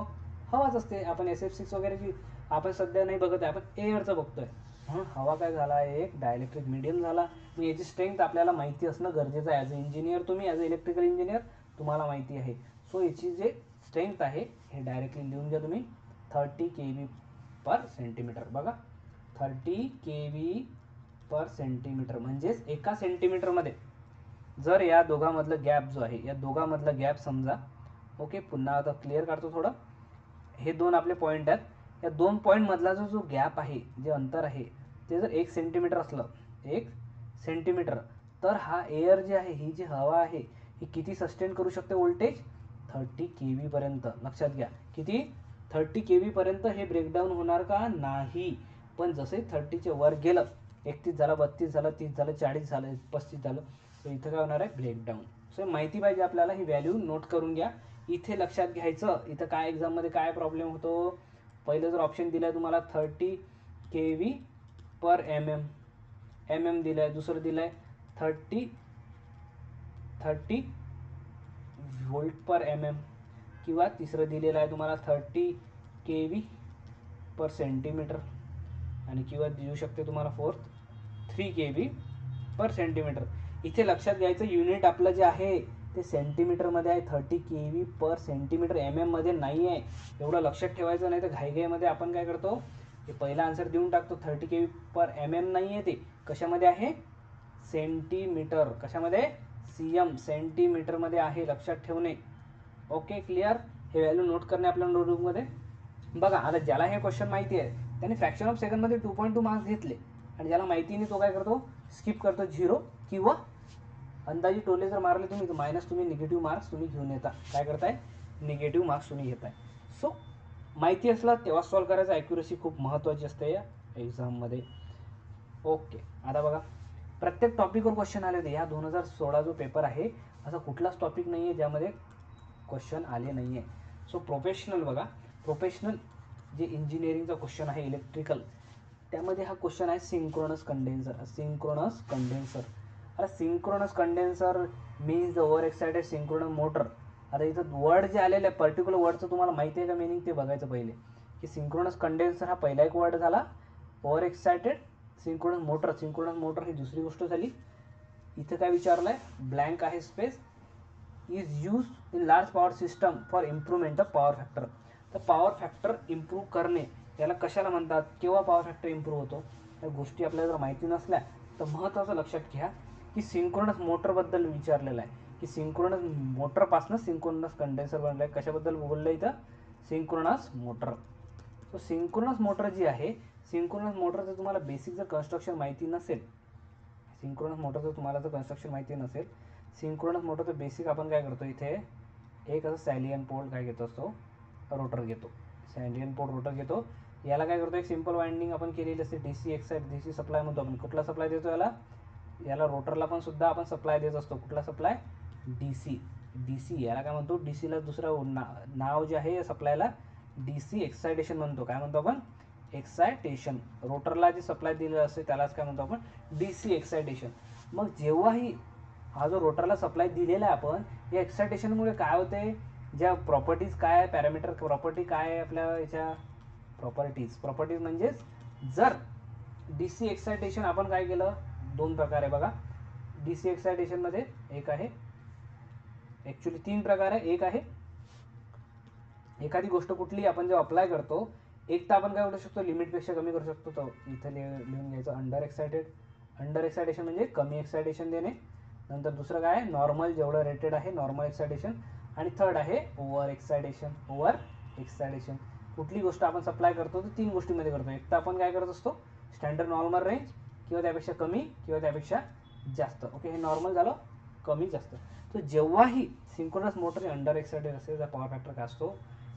हवाच असते. आपण SF6 वगैरेची आपण सध्या नाही बघत आहे, आपण एअरचं बघतोय. म्हणून हवा काय झाला, एक डायलेक्ट्रिक मीडियम झाला. मग याची स्ट्रेंथ आपल्याला माहिती असणं गरजेचं आहे. ॲज अ इंजिनियर तुम्ही, ॲज अ इलेक्ट्रिकल इंजिनियर तुम्हाला माहिती आहे. सो याची जे स्ट्रेंथ आहे हे डायरेक्टली लिहून घ्या तुम्ही, 30 kV/cm. बघा 30 kV/cm म्हणजेच एका सेंटीमीटरमध्ये जर या दोघांमधलं गॅप जो आहे, या दोघांमधला गॅप समजा, ओके, पुन्हा आता क्लिअर काढतो थोडं. हे दोन आपले पॉईंट आहेत, या दोन पॉईंटमधला जो गॅप आहे, जे अंतर आहे ते जर 1 सेंटीमीटर असलं, 1 सेंटीमीटर, तर हा एअर जे आहे, ही जी हवा आहे ही किती सस्टेन करू शकते व्होल्टेज, 30 kV पर्यंत. लक्षात घ्या, किती, 30 kV पर्यंत. हे ब्रेकडाऊन होणार का, नाही. पण जसे 30च्या वर गेलं, 31 झालं, 32 झालं, 30 झालं, 40 झालं, 35 झालं, तर इथं काय होणार आहे, ब्रेकडाऊन. सो माहिती पाहिजे आपल्याला, ही व्हॅल्यू नोट करून घ्या. इथे लक्षात घ्यायचं, इथं काय एक्झाममध्ये काय प्रॉब्लेम होतो, पहिलं जर ऑप्शन दिलं आहे तुम्हाला 30 kV/mm, mm दिलं आहे, दुसरं दिलं आहे 30 volt/mm, किंवा तिसरं दिलेलं आहे तुम्हाला 30 kV/cm, आणि किंवा देऊ शकते तुम्हाला फोर्थ 3 kV/cm. इथे लक्षात घ्यायचं, युनिट आपलं जे आहे ते सेंटीमीटरमध्ये आहे, 30 kV/cm, mm मध्ये नाही आहे. एवढं लक्षात ठेवायचं, नाही तर घाईघाईमध्ये आपण काय करतो, हे पहिला आन्सर देऊन टाकतो. 30 kV/mm नाही आहे, ते कशामध्ये आहे, सेंटीमीटर. कशामध्ये, cm, सेंटीमीटरमध्ये आहे, लक्षात ठेवणे. Okay, clear. हे व्हॅल्यू नोट करणे आपल्या नोटबुकमध्ये. बघा आता ज्याला हे क्वेश्चन माहिती आहे त्याने फ्रॅक्शन ऑफ सेकंडमध्ये 2.2 मार्क्स घेतले, आणि ज्याला माहिती नाही तो काय करतो, स्किप करतो 0, किंवा अंदाजी टोले जर मारले तुम्ही तर मायनस तुम्ही निगेटिव्ह मार्क्स तुम्ही घेऊन येता. काय करताय, निगेटिव्ह मार्क्स तुम्ही घेताय. सो माहिती असला तेव्हा सॉल्व करायचं. ॲक्युरसी खूप महत्त्वाची असते या एक्झाममध्ये. ओके, आता बघा प्रत्येक टॉपिकवर क्वेश्चन आले होते. या 2016 जो पेपर आहे असा कुठलाच टॉपिक नाही आहे ज्यामध्ये क्वेश्चन आले नाही आहे. सो प्रोफेशनल बघा, प्रोफेशनल जे इंजिनिअरिंगचा क्वेश्चन आहे इलेक्ट्रिकल, त्यामध्ये हा क्वेश्चन आहे सिंक्रोनस कंडेन्सर. सिंक्रोनस कंडेन्सर, आता synchronous condenser means the over excited synchronous motor. आता इथं वर्ड जे आलेलं आहे, पर्टिक्युलर वर्डचं तुम्हाला माहिती आहे का मिनिंग, ते बघायचं पहिले. की सिंक्रोनस कंडेन्सर हा पहिला एक वर्ड झाला, over excited synchronous motor, synchronous motor ही दुसरी गोष्ट झाली. इथं काय विचारलं आहे, ब्लँक आहे space, is use in large power system for improvement of power factor. तर पॉवर फॅक्टर इम्प्रूव्ह करणे याला कशाला म्हणतात, केव्हा पॉवर फॅक्टर इम्प्रूव्ह होतो, या गोष्टी आपल्याला जर माहिती नसल्या तर महत्त्वाचं लक्षात घ्या की सिंक्रोनस मोटरबद्दल विचारलेलं आहे, की सिंक्रोनस मोटरपासून सिंक्रोनस कंडेन्सर बनलं आहे. कशाबद्दल बोललं इथं, synchronous motor. So synchronous motor जी आहे, सिंक्रोनस मोटरचं तुम्हाला बेसिक जर कन्स्ट्रक्शन माहिती नसेल, सिंक्रोनस मोटरचं तुम्हाला जर कन्स्ट्रक्शन माहिती नसेल, सिंक्रोनस मोटरचं बेसिक आपण काय करतो, इथे एक असं सॅलियन पोल काय घेतो असतो, रोटर घेतो, सॅलियन पोल रोटर घेतो. याला काय करतो, एक सिंपल वाइंडिंग आपण केलेली असते, DC एक्साइट, DC सप्लाय म्हणतो आपण. कुठला सप्लाय देतो याला रोटरला पण सुद्धा आपण सप्लाय देत असतो. कुठला सप्लाय, DC. याला काय म्हणतो, DCला दुसरं नाव जे आहे या सप्लायला DC एक्सायटेशन म्हणतो. काय म्हणतो आपण, एक्सायटेशन. रोटरला जे सप्लाय दिलेलं असते त्यालाच काय म्हणतो आपण, DC एक्सायटेशन. मग जेव्हाही हा जो रोटरला सप्लाय दिलेला आहे आपण, या एक्सायटेशनमुळे काय होते, ज्या प्रॉपर्टीज काय, पॅरामीटर प्रॉपर्टी काय आहे आपल्या याच्या, प्रॉपर्टीज म्हणजेच जर DC एक्सायटेशन आपण काय केलं, दोन प्रकार आहे बघा DC एक्सायटेशनमध्ये. एक आहे, ॲक्च्युली 3 प्रकार आहे. एक आहे एखादी गोष्ट कुठली आपण जेव्हा अप्लाय करतो, एक तर आपण काय करू शकतो, लिमिटपेक्षा कमी करू शकतो. तो इथं लिहून घ्यायचं, अंडर एक्सायटेशन म्हणजे कमी एक्सायटेशन देणे. नंतर दुसरं काय आहे, नॉर्मल, जेवढं रेटेड आहे नॉर्मल एक्सायटेशन. आणि थर्ड आहे ओव्हर एक्सायटेशन. कुठली गोष्ट आपण सप्लाय करतो तर 3 गोष्टीमध्ये करतो. एक तर आपण काय करत असतो, स्टँडर्ड नॉर्मल रेंज, किंवा त्यापेक्षा कमी किंवा त्यापेक्षा जास्त. ओके, हे नॉर्मल झालं, कमी जास्त. तर जेव्हाही सिंक्रोनस मोटर अंडर एक्सायटेड असेल तर पॉवर फॅक्टर काय असतो,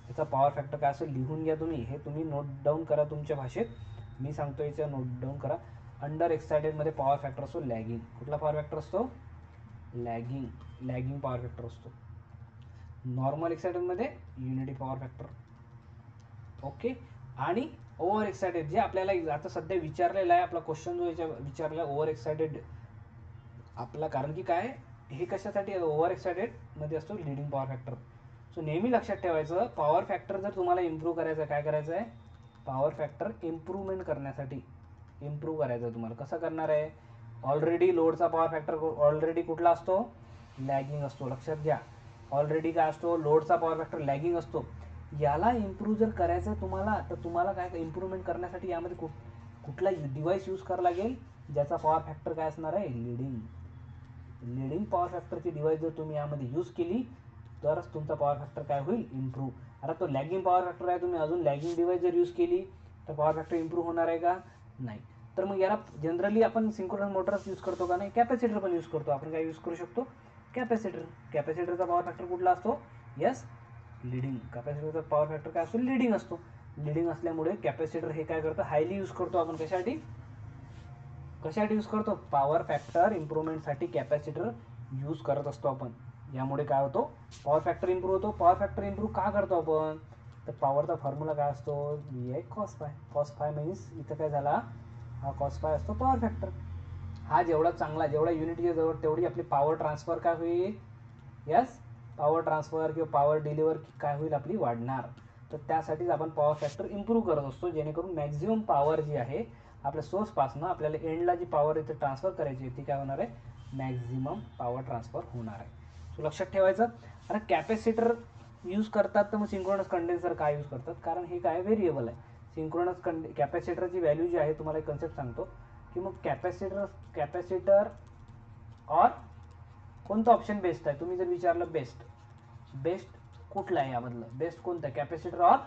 याचा पॉवर फॅक्टर काय असं लिहून घ्या तुम्ही. हे तुम्ही नोट डाऊन करा तुमच्या भाषेत, मी सांगतो याचं नोट डाऊन करा. अंडर एक्सायटेडमध्ये पॉवर फॅक्टर असतो लॅगिंग. कुठला पॉवर फॅक्टर असतो? लॅगिंग पॉवर फॅक्टर असतो. नॉर्मल एक्सायटेडमध्ये युनिटी पॉवर फॅक्टर. ओके. आणि ओव्हर एक्सायटेड जे आपल्याला आता सध्या विचारलेला आहे, आपला क्वेश्चन जो विचारला ओव्हर एक्सायटेड आपला, कारण की काय हे कशासाठी ओव्हर एक्सायटेडमध्ये असतो लिडिंग पॉवर फॅक्टर. सो नेहमी लक्षात ठेवायचं, पॉवर फॅक्टर जर तुम्हाला इम्प्रूव्ह करायचं आहे, काय करायचं आहे? पॉवर फॅक्टर इम्प्रूव्हमेंट करण्यासाठी इम्प्रूव्ह करायचं आहे तुम्हाला. कसं करणार आहे? ऑलरेडी लोडचा पॉवर फॅक्टर ऑलरेडी कुठला असतो? लॅगिंग असतो. लक्षात घ्या, ऑलरेडी काय असतो? लोडचा पॉवर फॅक्टर लॅगिंग असतो. याला इम्प्रूव्ह जर करायचं आहे तुम्हाला, तर तुम्हाला काय इम्प्रूव्हमेंट करण्यासाठी यामध्ये कुठला डिव्हाइस यूज करावं लागेल, ज्याचा पॉवर फॅक्टर काय असणार आहे? लिडिंग पॉवर फॅक्टरची डिव्हाइस जर तुम्ही यामध्ये यूज केली तरच तुमचा पॉवर फॅक्टर काय होईल? इम्प्रूव्ह. आता तो लॅगिंग पॉवर फॅक्टर आहे, तुम्ही अजून लॅगिंग डिव्हाइस जर यूज केली तर पॉवर फॅक्टर इम्प्रूव्ह होणार आहे का? नाही. तर मग याला जनरली आपण सिंक्रोनस मोटर्स यूज करतो का? नाही. कॅपॅसिटर पण यूज करतो. आपण काय यूज करू शकतो? कॅपॅसिटरचा पॉवर फॅक्टर कुठला असतो? Yes, leading. कॅपॅसिटरचा पॉवर फॅक्टर काय असतो? लिडिंग असतो. लिडिंग असल्यामुळे कॅपॅसिटर हे काय करतो? हायली यूज करतो आपण. कशासाठी यूज करतो? पॉवर फॅक्टर इम्प्रूव्हमेंटसाठी कॅपॅसिटर यूज करत असतो आपण. यामुळे काय होतो? पॉवर फॅक्टर इम्प्रूव्ह होतो. पॉवर फॅक्टर इम्प्रूव्ह का करतो आपण? तर पॉवरचा फॉर्म्युला काय असतो? VI cos phi. cos phi means इथं काय झाला? हा cos phi असतो पॉवर फॅक्टर. हा जेवढा चांगला, जेवढा युनिटच्या जवळ तेवढी आपली पॉवर ट्रान्सफर काय होईल? यस, पॉवर ट्रान्सफर किंवा पॉवर डिलिव्हर काय होईल? आपली वाढणार. तर त्यासाठीच आपण पॉवर फॅक्टर इम्प्रूव्ह करत असतो, जेणेकरून मॅक्झिमम पॉवर जी आहे आपल्या सोर्सपासून आपल्याला एंडला जी पॉवर इथे ट्रान्सफर करायची आहे ती काय होणार आहे? मॅक्झिमम पॉवर ट्रान्सफर होणार आहे. सो लक्षात ठेवायचं. आता कॅपॅसिटर यूज करतात तर मग सिंक्रोनस कंडेन्सर काय यूज करतात? कारण हे काय व्हेरिएबल आहे. सिंक्रोनस कॅपॅसिटरची व्हॅल्यू जी आहे, तुम्हाला एक कन्सेप्ट सांगतो की मग कॅपॅसिटर और कोणतं ऑप्शन बेस्ट आहे? तुम्ही जर विचारलं बेस्ट कुठला आहे यामधलं, बेस्ट कोणतं आहे? कॅपॅसिटर और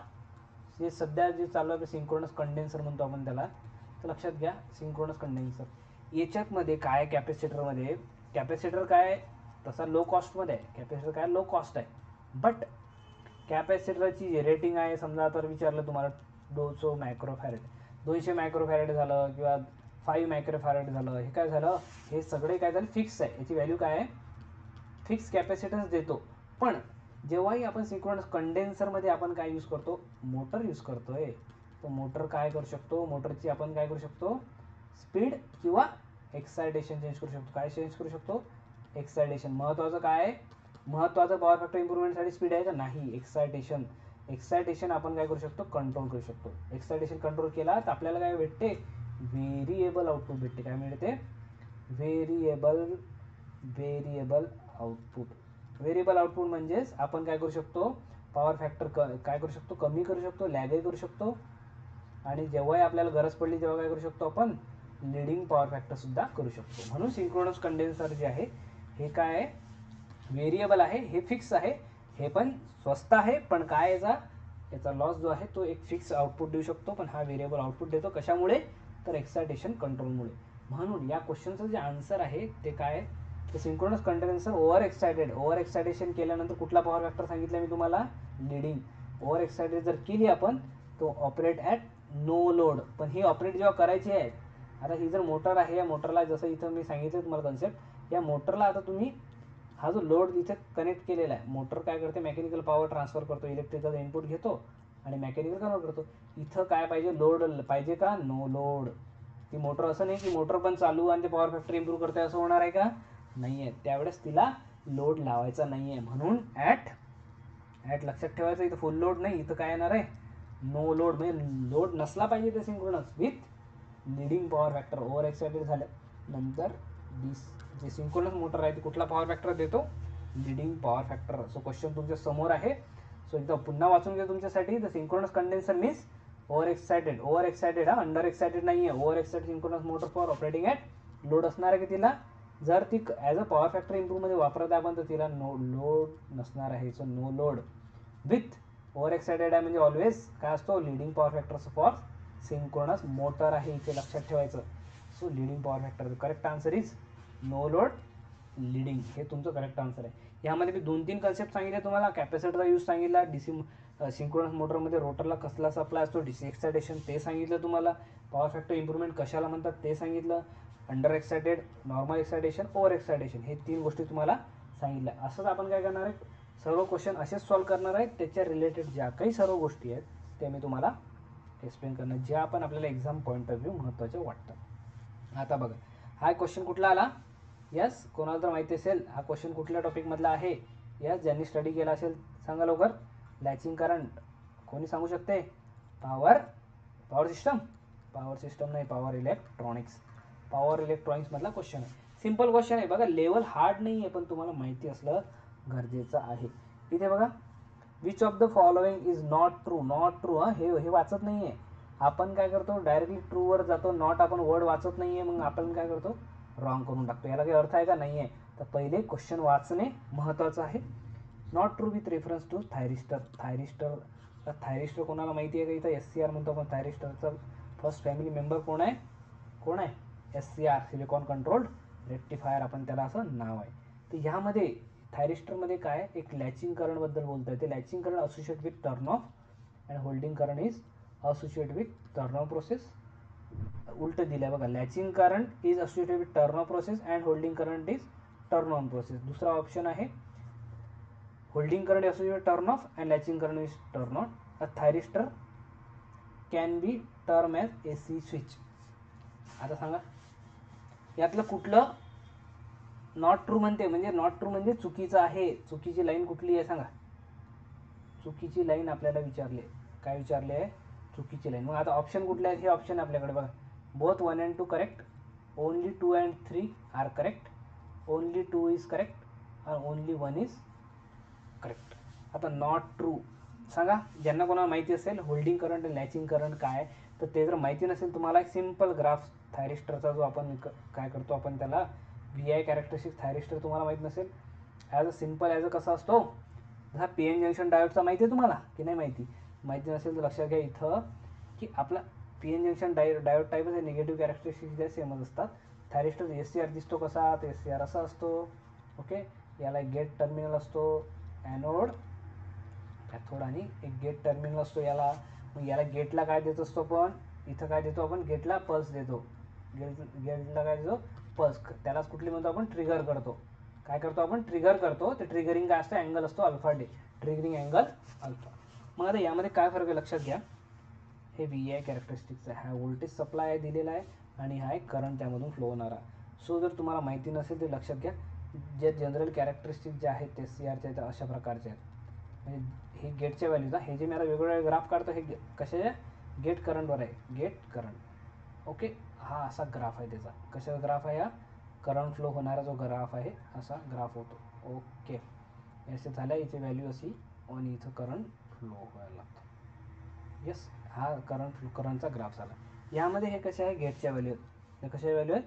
जे सध्या जे चालू आहे सिंक्रोनस कंडेन्सर म्हणतो आपण त्याला. तर लक्षात घ्या, सिंक्रोनस कंडेन्सर याच्यातमध्ये काय? कॅपॅसिटर काय तसा लो कॉस्टमध्ये आहे. कॅपॅसिटर काय लो कॉस्ट आहे. बट कॅपॅसिटरची जे रेटिंग आहे, समजा तर विचारलं तुम्हाला 200 मायक्रोफॅरेड, 200 मायक्रोफॅरेड झालं किंवा 5 मायक्रोफॅरेड झालं, हे काय झालं? हे सगळे काय झालं? फिक्स आहे. याची व्हॅल्यू काय आहे? फिक्स कॅपॅसिटन्स देतो. पण जेव्हाही आपण सिंक्रोनस कंडेन्सरमध्ये आपण काय यूज करतो? मोटर यूज करतोय. तर मोटर काय करू शकतो? मोटरची आपण काय करू शकतो? स्पीड किंवा एक्सायटेशन चेंज करू शकतो. काय चेंज करू शकतो? एक्सायटेशन. महत्त्वाचं काय आहे? महत्त्वाचं पॉवर फॅक्टर इम्प्रूव्हमेंटसाठी स्पीड आहे का? नाही, एक्सायटेशन आपण काय करू शकतो? कंट्रोल करू शकतो. एक्सायटेशन कंट्रोल केला तर आपल्याला काय भेटते? व्हेरिएबल आउटपुट भेटते. काय मिळते? Variable output. व्हेरिएबल आउटपुट म्हणजेच आपण काय करू शकतो? पॉवर फॅक्टर काय करू शकतो? कमी करू शकतो, लॅगही करू शकतो. आणि जेव्हाही आपल्याला गरज पडली तेव्हा काय करू शकतो? आपण लिडिंग पॉवर फॅक्टर सुद्धा करू शकतो. म्हणून सिंक्रोनस कंडेन्सर जे आहे हे काय आहे? व्हेरिएबल आहे. हे फिक्स आहे. हे पण स्वस्त आहे, पण काय याचा लॉस जो आहे तो एक फिक्स आउटपुट देऊ शकतो, पण हा व्हेरिएबल आउटपुट देतो. कशामुळे? तर एक्सायटेशन कंट्रोलमुळे. म्हणून या क्वेश्चनचं जे आन्सर आहे ते काय? तर सिंक्रोनस कंडेन्सर ओव्हर एक्सायटेशन केल्यानंतर कुठला पॉवर फॅक्टर सांगितलं मी तुम्हाला? लिडिंग. ओव्हर एक्सायटेड जर केली आपण तो ऑपरेट ॲट नो लोड. पण ही ऑपरेट जेव्हा करायची आहे, आता ही जर मोटर आहे, या मोटरला जसं इथं मी सांगितलं तुम्हाला कन्सेप्ट, या मोटरला आता तुम्ही हा जो लोड इथे कनेक्ट केलेला आहे, मोटर काय करते? मेकॅनिकल पॉवर ट्रान्सफर करतो, इलेक्ट्रिकल इनपुट घेतो आणि मेकॅनिकल कन्वर्ट करतो. इथं काय पाहिजे? लोड पाहिजे का? No load. ती मोटर असं नाही की मोटर पण चालू आणि ते पॉवर फॅक्टर इम्प्रूव्ह करते, असं होणार आहे का? नाही आहे. त्यावेळेस तिला लोड लावायचा नाही आहे. म्हणून ॲट लक्षात ठेवायचं, इथं फुल लोड नाही, इथं काय येणार आहे? No load. म्हणजे लोड नसला पाहिजे ते synchronous with leading power factor. Over excited झालं नंतर जे सिंक्रोनस मोटर आहे ती कुठला पॉवर फॅक्टर देतो? Leading power factor. So question तुमच्या समोर आहे. सो एकदा पुन्हा वाचून घ्या तुमच्यासाठी. The synchronous condenser means over excited हा, अंडर एक्सायटेड नाही आहे. Over excited synchronous motor for operating at load असणार आहे की तिला. जर ती ॲज अ पॉवर फॅक्टर इम्प्रूव्हमध्ये वापरत आहे आपण तर तिला नो लोड नसणार आहे. So no load with over excited आहे म्हणजे ऑलवेज काय असतो? Leading power factor for synchronous motor आहे, इथे लक्षात ठेवायचं. So leading power factor correct answer is no load leading. हे तुमचं करेक्ट आन्सर आहे. यामध्ये मी 2-3 कन्सेप्ट सांगितले तुम्हाला. कॅपॅसिटरचा यूज सांगितला, सिंक्रोनस मोटरमध्ये रोटरला कसला सप्लाय असतो, डीसी एक्सायटेशन ते सांगितलं तुम्हाला, पॉवर फॅक्टर इम्प्रूव्हमेंट कशाला म्हणतात ते सांगितलं, under excited, normal excitation, over excitation, हे 3 गोष्टी तुम्हाला सांगितल्या. असंच आपण काय करणार आहे, सर्व क्वेश्चन असेच सॉल्व करणार आहेत. त्याच्या रिलेटेड ज्या काही सर्व गोष्टी आहेत त्या मी तुम्हाला एक्सप्लेन करणार, ज्या आपण आपल्याला एक्झाम पॉईंट ऑफ व्ह्यू महत्त्वाच्या वाटतात. आता बघा, हा क्वेश्चन कुठला आला, यस कोणाला तर माहिती असेल हा क्वेश्चन कुठल्या टॉपिकमधला आहे, यस ज्यांनी स्टडी केला असेल सांगा लवकर. लॅचिंग करंट कोणी सांगू शकते, पॉवर सिस्टम नाही, पॉवर इलेक्ट्रॉनिक्समधला क्वेश्चन आहे. सिम्पल क्वेश्चन आहे बघा, लेवल हार्ड नाही आहे, पण तुम्हाला माहिती असलं गरजेचं आहे. इथे बघा, which of the following is not true, हे वाचत नाही आहे. आपण काय करतो, डायरेक्टली ट्रूवर जातो, नॉट आपण वर्ड वाचत नाही आहे, मग आपण काय करतो, रॉंग करून टाकतो. याला काही अर्थ आहे का, नाही आहे. तर पहिले क्वेश्चन वाचणे महत्त्वाचं आहे. Not true with reference to thyristor कोणाला माहिती आहे का, इथं SCR म्हणतो आपण. थायरिस्टरचा फर्स्ट फॅमिली मेंबर कोण आहे, SCR, सिलिकॉन कंट्रोल्ड रेक्टिफायर, आपण त्याला असं नाव आहे. तर ह्यामध्ये थायरिस्टरमध्ये काय, एक लॅचिंग करंटबद्दल बोलतं आहे. ते latching current associate with turn off and holding current is associate with turn off process. उलट दिलं आहे बघा, latching current is associated with turn off process and holding current is turn on process. दुसरा option आहे holding current associated turn off and latching current is turn on. A thyristor can be term as AC switch. आता सांगा यातलं कुठलं not true म्हणते, म्हणजे not true म्हणजे चुकीचं आहे. चुकीची लाईन कुठली आहे सांगा, चुकीची लाईन आपल्याला विचारली, काय विचारले आहे, चुकीची लाईन. मग आता ऑप्शन कुठले आहेत, हे ऑप्शन आपल्याकडे बघा. Both 1 and 2 correct, only 2 and 3 are correct, only 2 is correct, only 1 is correct. आता नॉट ट्रू सांगा, ज्यांना कोणाला माहिती असेल होल्डिंग करंट आणि लॅचिंग करंट काय, तर ते जर माहिती नसेल तुम्हाला, एक सिम्पल ग्राफ थायरिस्टरचा जो आपण काय करतो, आपण त्याला VI कॅरेक्टरिस्टिक थायरिस्टर तुम्हाला माहीत नसेल, ॲज अ कसा असतो, हा PN जंक्शन डायोडचा माहिती आहे तुम्हाला की नाही माहिती नसेल तर लक्षात घ्या इथं की आपला PN जंक्शन डायोड टाईप आहे, निगेटिव्ह कॅरेक्टरिस्टिक्स ज्या सेमच असतात. थायरिस्टर SCR दिसतो कसा, तर SCR असा असतो. ओके, याला एक गेट टर्मिनल असतो, ॲनोड कॅथोड आणि एक गेट टर्मिनल असतो याला. मग याला गेटला काय देत असतो आपण, इथं काय देतो आपण, गेटला पल्स देतो. गेटला काय देतो, पल्स. त्यालाच कुठली म्हणतो आपण, ट्रिगर करतो. काय करतो आपण, ट्रिगर करतो. ते ट्रिगरिंग काय असतं, अँगल असतो alpha day, triggering angle alpha. मग आता यामध्ये काय फरक आहे लक्षात घ्या. हे VI कॅरेक्टरिस्टिक्स आहे, हा व्होल्टेज सप्लाय आहे दिलेला आहे आणि हा एक करंट त्यामधून फ्लो होणारा. सो जर तुम्हाला माहिती नसेल तर लक्षात घ्या, जे जनरल कॅरेक्टरिस्टिक जे आहेत SCRच्या तर अशा प्रकारचे आहेत. म्हणजे हे गेटच्या व्हॅल्यूज, हे जे मी आता वेगवेगळे ग्राफ काढतो हे कशाच्या, गेट करंटवर आहे, गेट करंट. ओके, हा असा ग्राफ आहे त्याचा. कशाचा ग्राफ आहे हा, करंट फ्लो होणारा जो ग्राफ आहे असा ग्राफ होतो. ओके, याचे झाल्या याची व्हॅल्यू अशी आणि इथं करंट फ्लो व्हायला लागतो. यस, हा करंटचा ग्राफ झाला. यामध्ये हे कसे आहे, गेटच्या व्हॅल्यू आहेत. हे कशा व्हॅल्यू आहेत,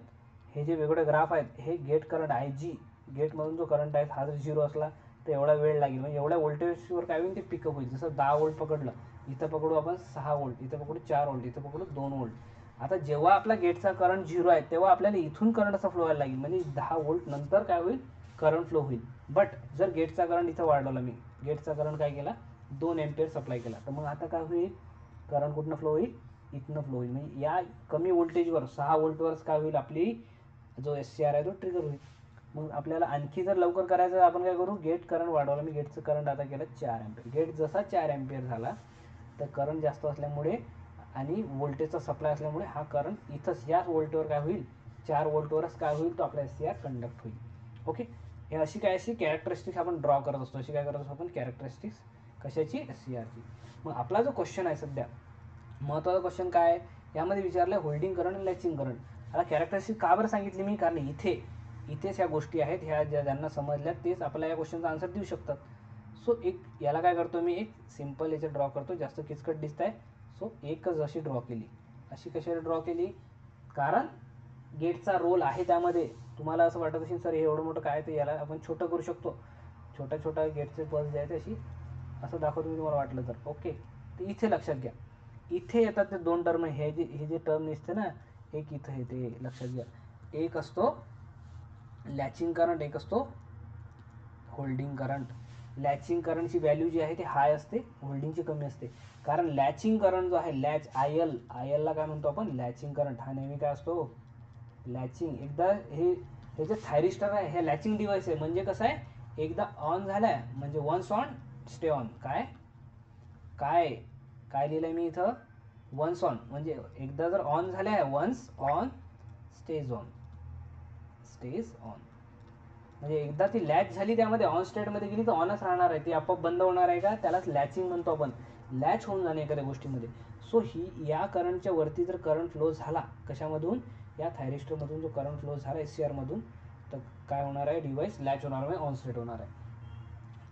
हे जे वेगवेगळे ग्राफ आहेत हे गेट करंट IG, गेटमधून जो करंट आहे हा जर 0 असला तर एवढा वेळ लागेल, म्हणजे एवढ्या व्होल्टेजवर काय होईल ते पिकअप होईल. जसं 10 वोल्ट पकडलं, इथं पकडू आपण 6 वोल्ट, इथं पकडू 4 वोल्ट, इथं पकडू 2 वोल्ट. आता जेव्हा आपला गेटचा करंट 0 आहे तेव्हा आपल्याला इथून करंट असा फ्लो व्हायला लागेल, म्हणजे 10 वोल्ट नंतर काय होईल, करंट फ्लो होईल. बट जर गेटचा करंट इथं वाढवला मी, गेटचा करंट काय केला, 2 एम्पियर सप्लाय केला, तर मग आता काय होईल, करंट कुठनं फ्लो होईल, इथनं फ्लो होईल. म्हणजे या कमी व्होल्टेजवर 6 वोल्टवरच काय होईल, आपली जो SCR आहे तो ट्रिगर होईल. मग आपल्याला आणखी जर लवकर करायचं आपण काय करू, गेट करंट वाढवलं मी, गेटचं करंट आता केलं 4 एम्पियर. गेट जसा 4 एम्पियर झाला तर करंट जास्त असल्यामुळे आणि व्होल्टेजचा सप्लाय असल्यामुळे हा करंट इथंच याच व्होल्टवर काय होईल, 4 वोल्टवरच काय होईल, तो आपला SCR कंडक्ट होईल. ओके, हे अशी कॅरेक्टरिस्टिक्स आपण ड्रॉ करत असतो. अशी काय करत असतो आपण, कॅरेक्टरिस्टिक्स कशाची, SCRची. मग आपला जो क्वेश्चन आहे सध्या महत्त्वाचा क्वेश्चन काय, यामध्ये विचारलं आहे होल्डिंग करंट आणि लॅचिंग करंट. आता कॅरेक्टरिस्टिक का बरं सांगितली मी, कारण इथेच ह्या गोष्टी आहेत, ह्या ज्यांना समजल्या तेच आपल्याला या क्वेश्चनचा आन्सर देऊ शकतात. सो एक याला काय करतो मी, एक सिम्पल याच्यात ड्रॉ करतो, जास्त किचकट दिसत आहे. सो एकच अशी ड्रॉ केली. अशी कशाला ड्रॉ केली, कारण गेटचा रोल आहे त्यामध्ये. तुम्हाला असं वाटत असेल सर हे एवढं मोठं काय, तर याला आपण छोटं करू शकतो. छोट्या गेटचे पल्स द्यायचे अशी, असं दाखवतो मी तुम्हाला वाटलं तर. ओके, तर इथे लक्षात घ्या, इथे येतात ते 2 टर्म, हे जे टर्म दिसते ना, एक इथं हे ते लक्षात घ्या. एक असतो लॅचिंग करंट, एक असतो होल्डिंग करंट. लॅचिंग करंटची व्हॅल्यू जी आहे ती हाय असते, होल्डिंगची कमी असते. कारण लॅचिंग करंट जो आहे लॅच आय ला काय म्हणतो आपण, लॅचिंग करंट. हा नेहमी काय असतो, लॅचिंग. एकदा हे जे थायरिस्टर आहे हे लॅचिंग डिव्हाइस आहे. म्हणजे कसं आहे, एकदा ऑन झालाय म्हणजे वन्स ऑन स्टे ऑन. काय काय काय लिहिलंय मी इथं, वन्स ऑन म्हणजे एकदा जर ऑन झालाय, वन्स ऑन स्टेज ऑन म्हणजे एकदा ती लॅच झाली त्यामध्ये ऑन स्टेटमध्ये गेली तर ऑनच राहणार आहे, ती आपोआप बंद होणार आहे का, त्यालाच लॅचिंग म्हणतो आपण. लॅच होऊन जाणे एखाद्या गोष्टीमध्ये. सो या करंटच्या वरती जर करंट फ्लो झाला कशामधून, या थायरिस्टरमधून जो करंट फ्लो झाला SCR मधून, तर काय होणार आहे, डिव्हाइस लॅच होणार आहे, ऑन स्टेट होणार आहे.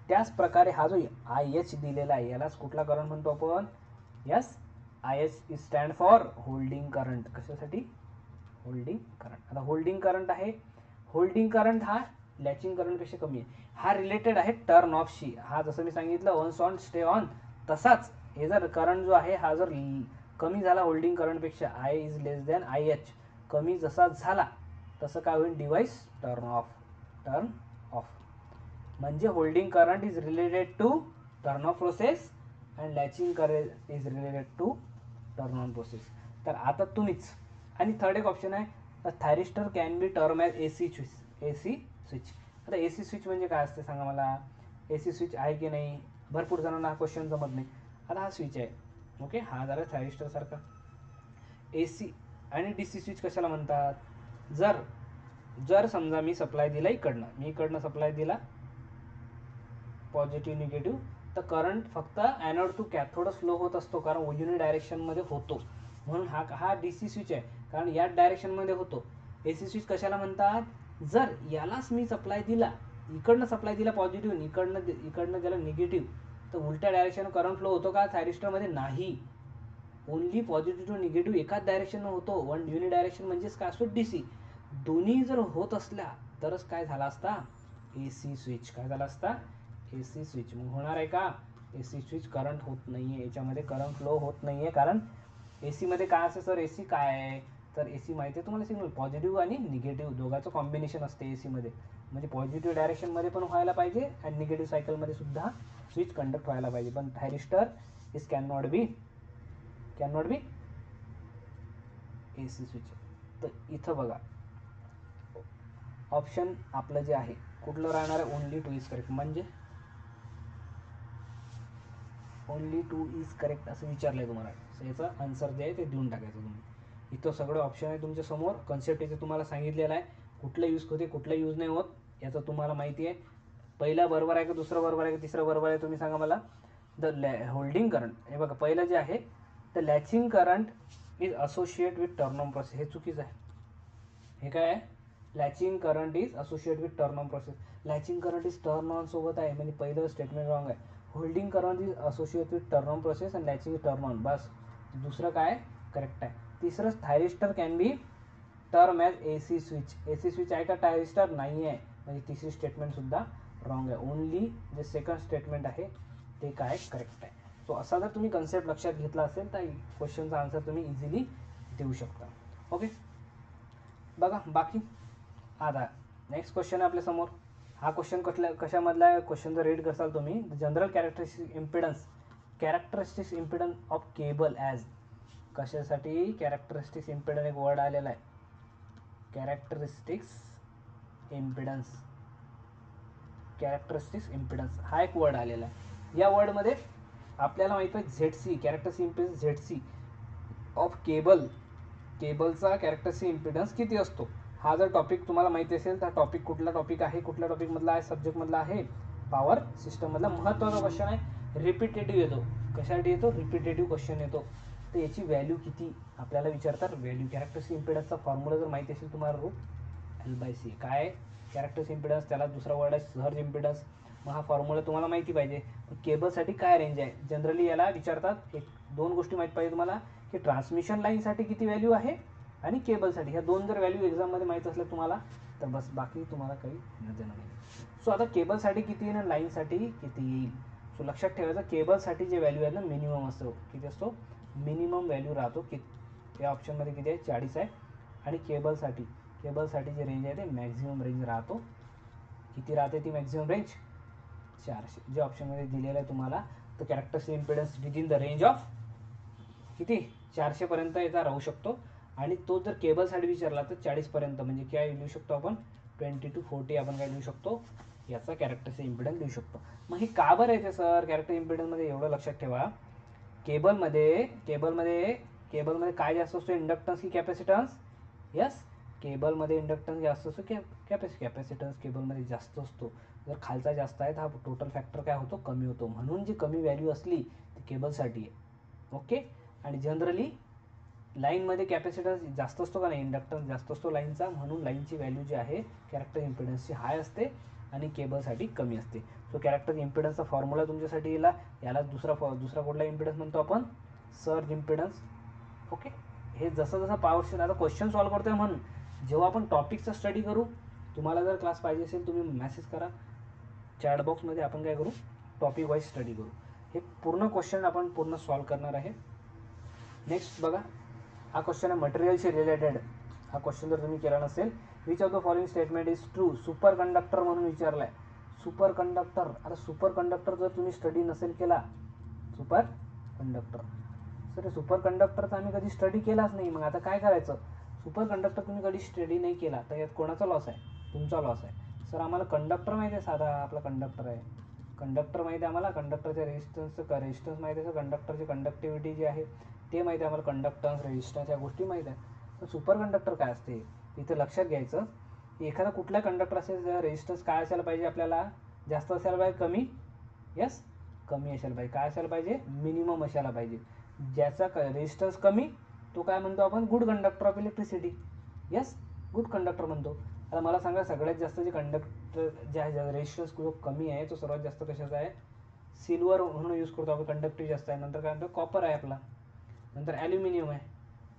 त्याच प्रकारे हा जो IH दिलेला आहे यालाच कुठला करंट म्हणतो आपण, yes IH is stand for holding current. कशासाठी, होल्डिंग करंट. आता होल्डिंग करंट आहे, होल्डिंग करंट हा लॅचिंग करंटपेक्षा कमी आहे. हा रिलेटेड आहे टर्न ऑफशी. हा जसं मी सांगितलं वन्स ऑन स्टे ऑन, तसाच हे जर करंट जो आहे हा जर कमी झाला होल्डिंग करंटपेक्षा, I is less than IH, कमी जसा झाला तसं काय होईल, डिव्हाइस टर्न ऑफ. म्हणजे holding current is related to turn off process and latching current is related to turn on process. तर आता तुम्हीच, आणि थर्ड एक ऑप्शन आहे, thyristor can be term as AC switch. आता AC स्विच म्हणजे काय असते सांगा मला, AC स्विच आहे की नाही, भरपूर जणांना हा क्वेश्चन जमत नाही. आता हा स्विच आहे, ओके, हा जरा थायरिस्टर सारखा. AC आणि DC स्विच कशाला म्हणतात, जर समजा मी सप्लाय दिला इकडनं सप्लाय दिला पॉझिटिव्ह निगेटिव्ह, तर करंट फक्त ॲनोड टू कॅथोड फ्लो होत असतो, कारण युनि डायरेक्शनमध्ये होतो. म्हणून हा DC स्विच आहे, कारण याच डायरेक्शनमध्ये होतो. AC स्विच कशाला म्हणतात, जर यालाच मी सप्लाय दिला, इकडनं सप्लाय दिला पॉझिटिव्ह, इकडनं दिला निगेटिव्ह, तर उलट्या डायरेक्शन करंट फ्लो होतो का थायरिस्टरमध्ये, नाही. ओनली पॉझिटिव्ह टू निगेटिव्ह एकाच डायरेक्शननं होतो. वन युनि डायरेक्शन म्हणजेच काय असतो, DC. दोन्ही जर होत असल्या तरच काय झाला असता, AC स्विच. काय झाला असता, AC स्विच. मग होणार आहे का, AC स्विच करंट होत नाही आहे, याच्यामध्ये करंट फ्लो होत नाही आहे. कारण AC मध्ये काय असते सर, AC काय आहे, तर AC माहिती आहे तुम्हाला, सिग्नल पॉझिटिव्ह आणि निगेटिव्ह दोघांचं कॉम्बिनेशन असते AC मध्ये. म्हणजे पॉझिटिव्ह डायरेक्शनमध्ये पण व्हायला पाहिजे आणि निगेटिव्ह सायकलमध्ये सुद्धा स्विच कंडक्ट व्हायला पाहिजे. पण thyristor is can not be AC switch. तर इथं बघा ऑप्शन आपलं जे आहे कुठलं राहणार आहे, ओनली 2 इज करेक्ट. म्हणजे ओनली 2 इज करेक्ट असं विचारलं आहे तुम्हाला, सो याचं आन्सर जे आहे ते देऊन टाकायचं तुम्ही. इथं सगळं ऑप्शन आहे तुमच्या समोर. कन्सेप्ट इथे तुम्हाला सांगितलेलं आहे, कुठलं यूज होते कुठलं यूज नाही होत याचं तुम्हाला माहिती आहे. पहिला बरोबर आहे का, दुसरं बरोबर आहे का, तिसरं बरोबर आहे, तुम्ही सांगा मला. होल्डिंग करंट, हे बघा पहिलं जे आहे, the latching current is associate with turn on process, हे चुकीचं आहे. हे काय आहे, latching current is associate with turn on process. Latching current is turn on सोबत आहे, म्हणजे पहिलं स्टेटमेंट रॉंग आहे. Holding current is associate with turn on process and latching is turn on, बस. दुसरं काय करेक्ट आहे. तिसरं, thyristor can be term as AC switch. AC switch आहे का थायरिस्टर, नाही आहे, म्हणजे तिसरी स्टेटमेंट सुद्धा रॉंग आहे. ओनली जे सेकंड स्टेटमेंट आहे ते काय करेक्ट आहे. सो असा जर तुम्ही कन्सेप्ट लक्षात घेतला असेल तर क्वेश्चनचा आन्सर तुम्ही इझिली देऊ शकता. ओके, बघा बाकी. आता नेक्स्ट क्वेश्चन आहे आपल्यासमोर. हा क्वेश्चन कशामधला आहे, क्वेश्चन जर रीड करसाल तुम्ही, general characteristics impedance of cable as. कशासाठी, कॅरेक्टरिस्टिक्स इम्पिडन्स एक वर्ड आलेला आहे, कॅरेक्टरिस्टिक्स इम्पिडन्स हा एक वर्ड आलेला आहे. या वर्डमध्ये आपल्याला माहिती आहे ZC, characteristic impedance ZC of केबलचा कॅरेक्टरिस्टिक इम्पिडन्स किती असतो. हा जर टॉपिक तुम्हाला माहिती असेल तर टॉपिक कुठला टॉपिक आहे, कुठल्या टॉपिकमधला आहे, सब्जेक्टमधला आहे, पॉवर सिस्टममधला महत्त्वाचा क्वेश्चन आहे. रिपिटेटिव्ह येतो, कशासाठी येतो, रिपिटेटिव्ह क्वेश्चन येतो. तर याची व्हॅल्यू किती आपल्याला विचारतात, व्हॅल्यू. कॅरेक्टरिस्टिक इम्पिडन्सचा फॉर्म्युला जर माहिती असेल तुम्हाला, L/C. काय कॅरेक्टरिस्टिक इम्पिडन्स, त्याला दुसरा वर्ड आहे सर्ज इम्पिडन्स. मग हा फॉर्म्युला तुम्हाला माहिती पाहिजे. केबलसाठी काय रेंज आहे, जनरली याला विचारतात. एक दोन गोष्टी माहीत पाहिजे तुम्हाला, की ट्रान्समिशन लाईनसाठी किती व्हॅल्यू आहे आणि केबलसाठी. ह्या दोन जर व्हॅल्यू एक्झाममध्ये माहीत असल्या तुम्हाला तर बस, बाकी तुम्हाला काही देणं नाही. सो आता केबलसाठी किती येईल आणि लाईनसाठी किती येईल. सो लक्षात ठेवायचं, केबलसाठी जे व्हॅल्यू आहे ना मिनिमम असतो. किती असतो, मिनिमम व्हॅल्यू राहतो. या ऑप्शनमध्ये किती आहे, 40 आहे. आणि केबलसाठी जे रेंज आहे ते मॅक्झिमम रेंज राहतो. किती राहते ती मॅक्झिमम रेंज, 400 जे ऑप्शनमध्ये दिलेलं आहे तुम्हाला, तर characteristic impedance within the range of किती 400 पर्यंत याचा राहू शकतो. आणि तो जर केबलसाठी विचारला तर 40 पर्यंत, म्हणजे काय लिहू शकतो आपण 20 to 40 आपण काय लिहू शकतो याचा कॅरेक्टरस्टिक इम्पिडन्स लिहू शकतो. मग हे का बरं येते सर कॅरेक्टर इम्पिडन्समध्ये, एवढं लक्षात ठेवा. केबलमध्ये काय जास्त असतो, इंडक्टन्स की कॅपॅसिटन्स? यस, केबलमध्ये इंडक्टन्स जास्त असतो की कॅपॅसिटन्स केबलमध्ये जास्त असतो. जर खालचा जास्त आहे तर हा टोटल फॅक्टर काय होतो, कमी होतो. म्हणून जी कमी व्हॅल्यू असली ती केबलसाठी आहे. ओके. आणि जनरली लाईनमध्ये कॅपॅसिटन्स जास्त असतो का नाही, इंडक्टन्स जास्त असतो लाईनचा, म्हणून लाईनची व्हॅल्यू जी आहे कॅरेक्टर इम्पिडन्सची हाय असते आणि केबलसाठी कमी असते. सो कॅरेक्टर इम्पिडन्सचा फॉर्म्युला तुमच्यासाठी याला दुसरा कुठला इम्पिडन्स म्हणतो आपण, सर्ज इम्पिडन्स. ओके. हे जसं जसं पॉवर आता क्वेश्चन सॉल्व्ह करतोय म्हणून जेव्हा आपण टॉपिकचा स्टडी करू, तुम्हाला जर क्लास पाहिजे असेल तुम्ही मेसेज करा चॅट बॉक्समध्ये, आपण काय करू टॉपिक वाईज स्टडी करू. हे पूर्ण क्वेश्चन आपण पूर्ण सॉल्व्ह करणार आहे. नेक्स्ट बघा, हा क्वेश्चन आहे मटेरियलशी रिलेटेड. हा क्वेश्चन जर तुम्ही केला नसेल, which of the following statement is true, super conductor म्हणून विचारला आहे. सुपर कंडक्टर, आता सुपर कंडक्टर जर तुम्ही स्टडी नसेल केला, सुपर कंडक्टर सर सुपर कंडक्टरचा आम्ही कधी स्टडी केलाच नाही, मग आता काय करायचं. सुपर कंडक्टर तुम्ही कधी स्टडी नाही केला तर यात कोणाचा लॉस आहे, तुमचा लॉस आहे. सर आम्हाला कंडक्टर माहिती आहे, साधा आपला कंडक्टर आहे, कंडक्टर माहिती आहे आम्हाला, कंडक्टरच्या रेजिस्टन्स माहिती आहे, कंडक्टरची कंडक्टिव्हिटी जी आहे ते माहिती आहे आम्हाला, कंडक्टन्स रेजिस्टन्स या गोष्टी माहीत आहे. तर सुपर कंडक्टर काय असते इथे लक्षात घ्यायचं की एखादा कुठला कंडक्टर असेल तर रेजिस्टन्स काय असायला पाहिजे, आपल्याला जास्त असायला पाहिजे, कमी, यस कमी असायला पाहिजे. काय असायला पाहिजे, मिनिमम असायला पाहिजे. ज्याचा रेजिस्टन्स कमी तो काय म्हणतो आपण, good conductor of electricity. Yes, good conductor म्हणतो. आता मला सांगा सगळ्यात जास्त जे कंडक्टर जे आहे रेजिस्टन्स जो कमी आहे तो सर्वात जास्त कशाचा आहे, सिल्वर म्हणून यूज करतो आपण, कंडक्टिव्ह जास्त आहे. नंतर काय म्हणतो, कॉपर आहे आपला, नंतर ॲल्युमिनियम आहे.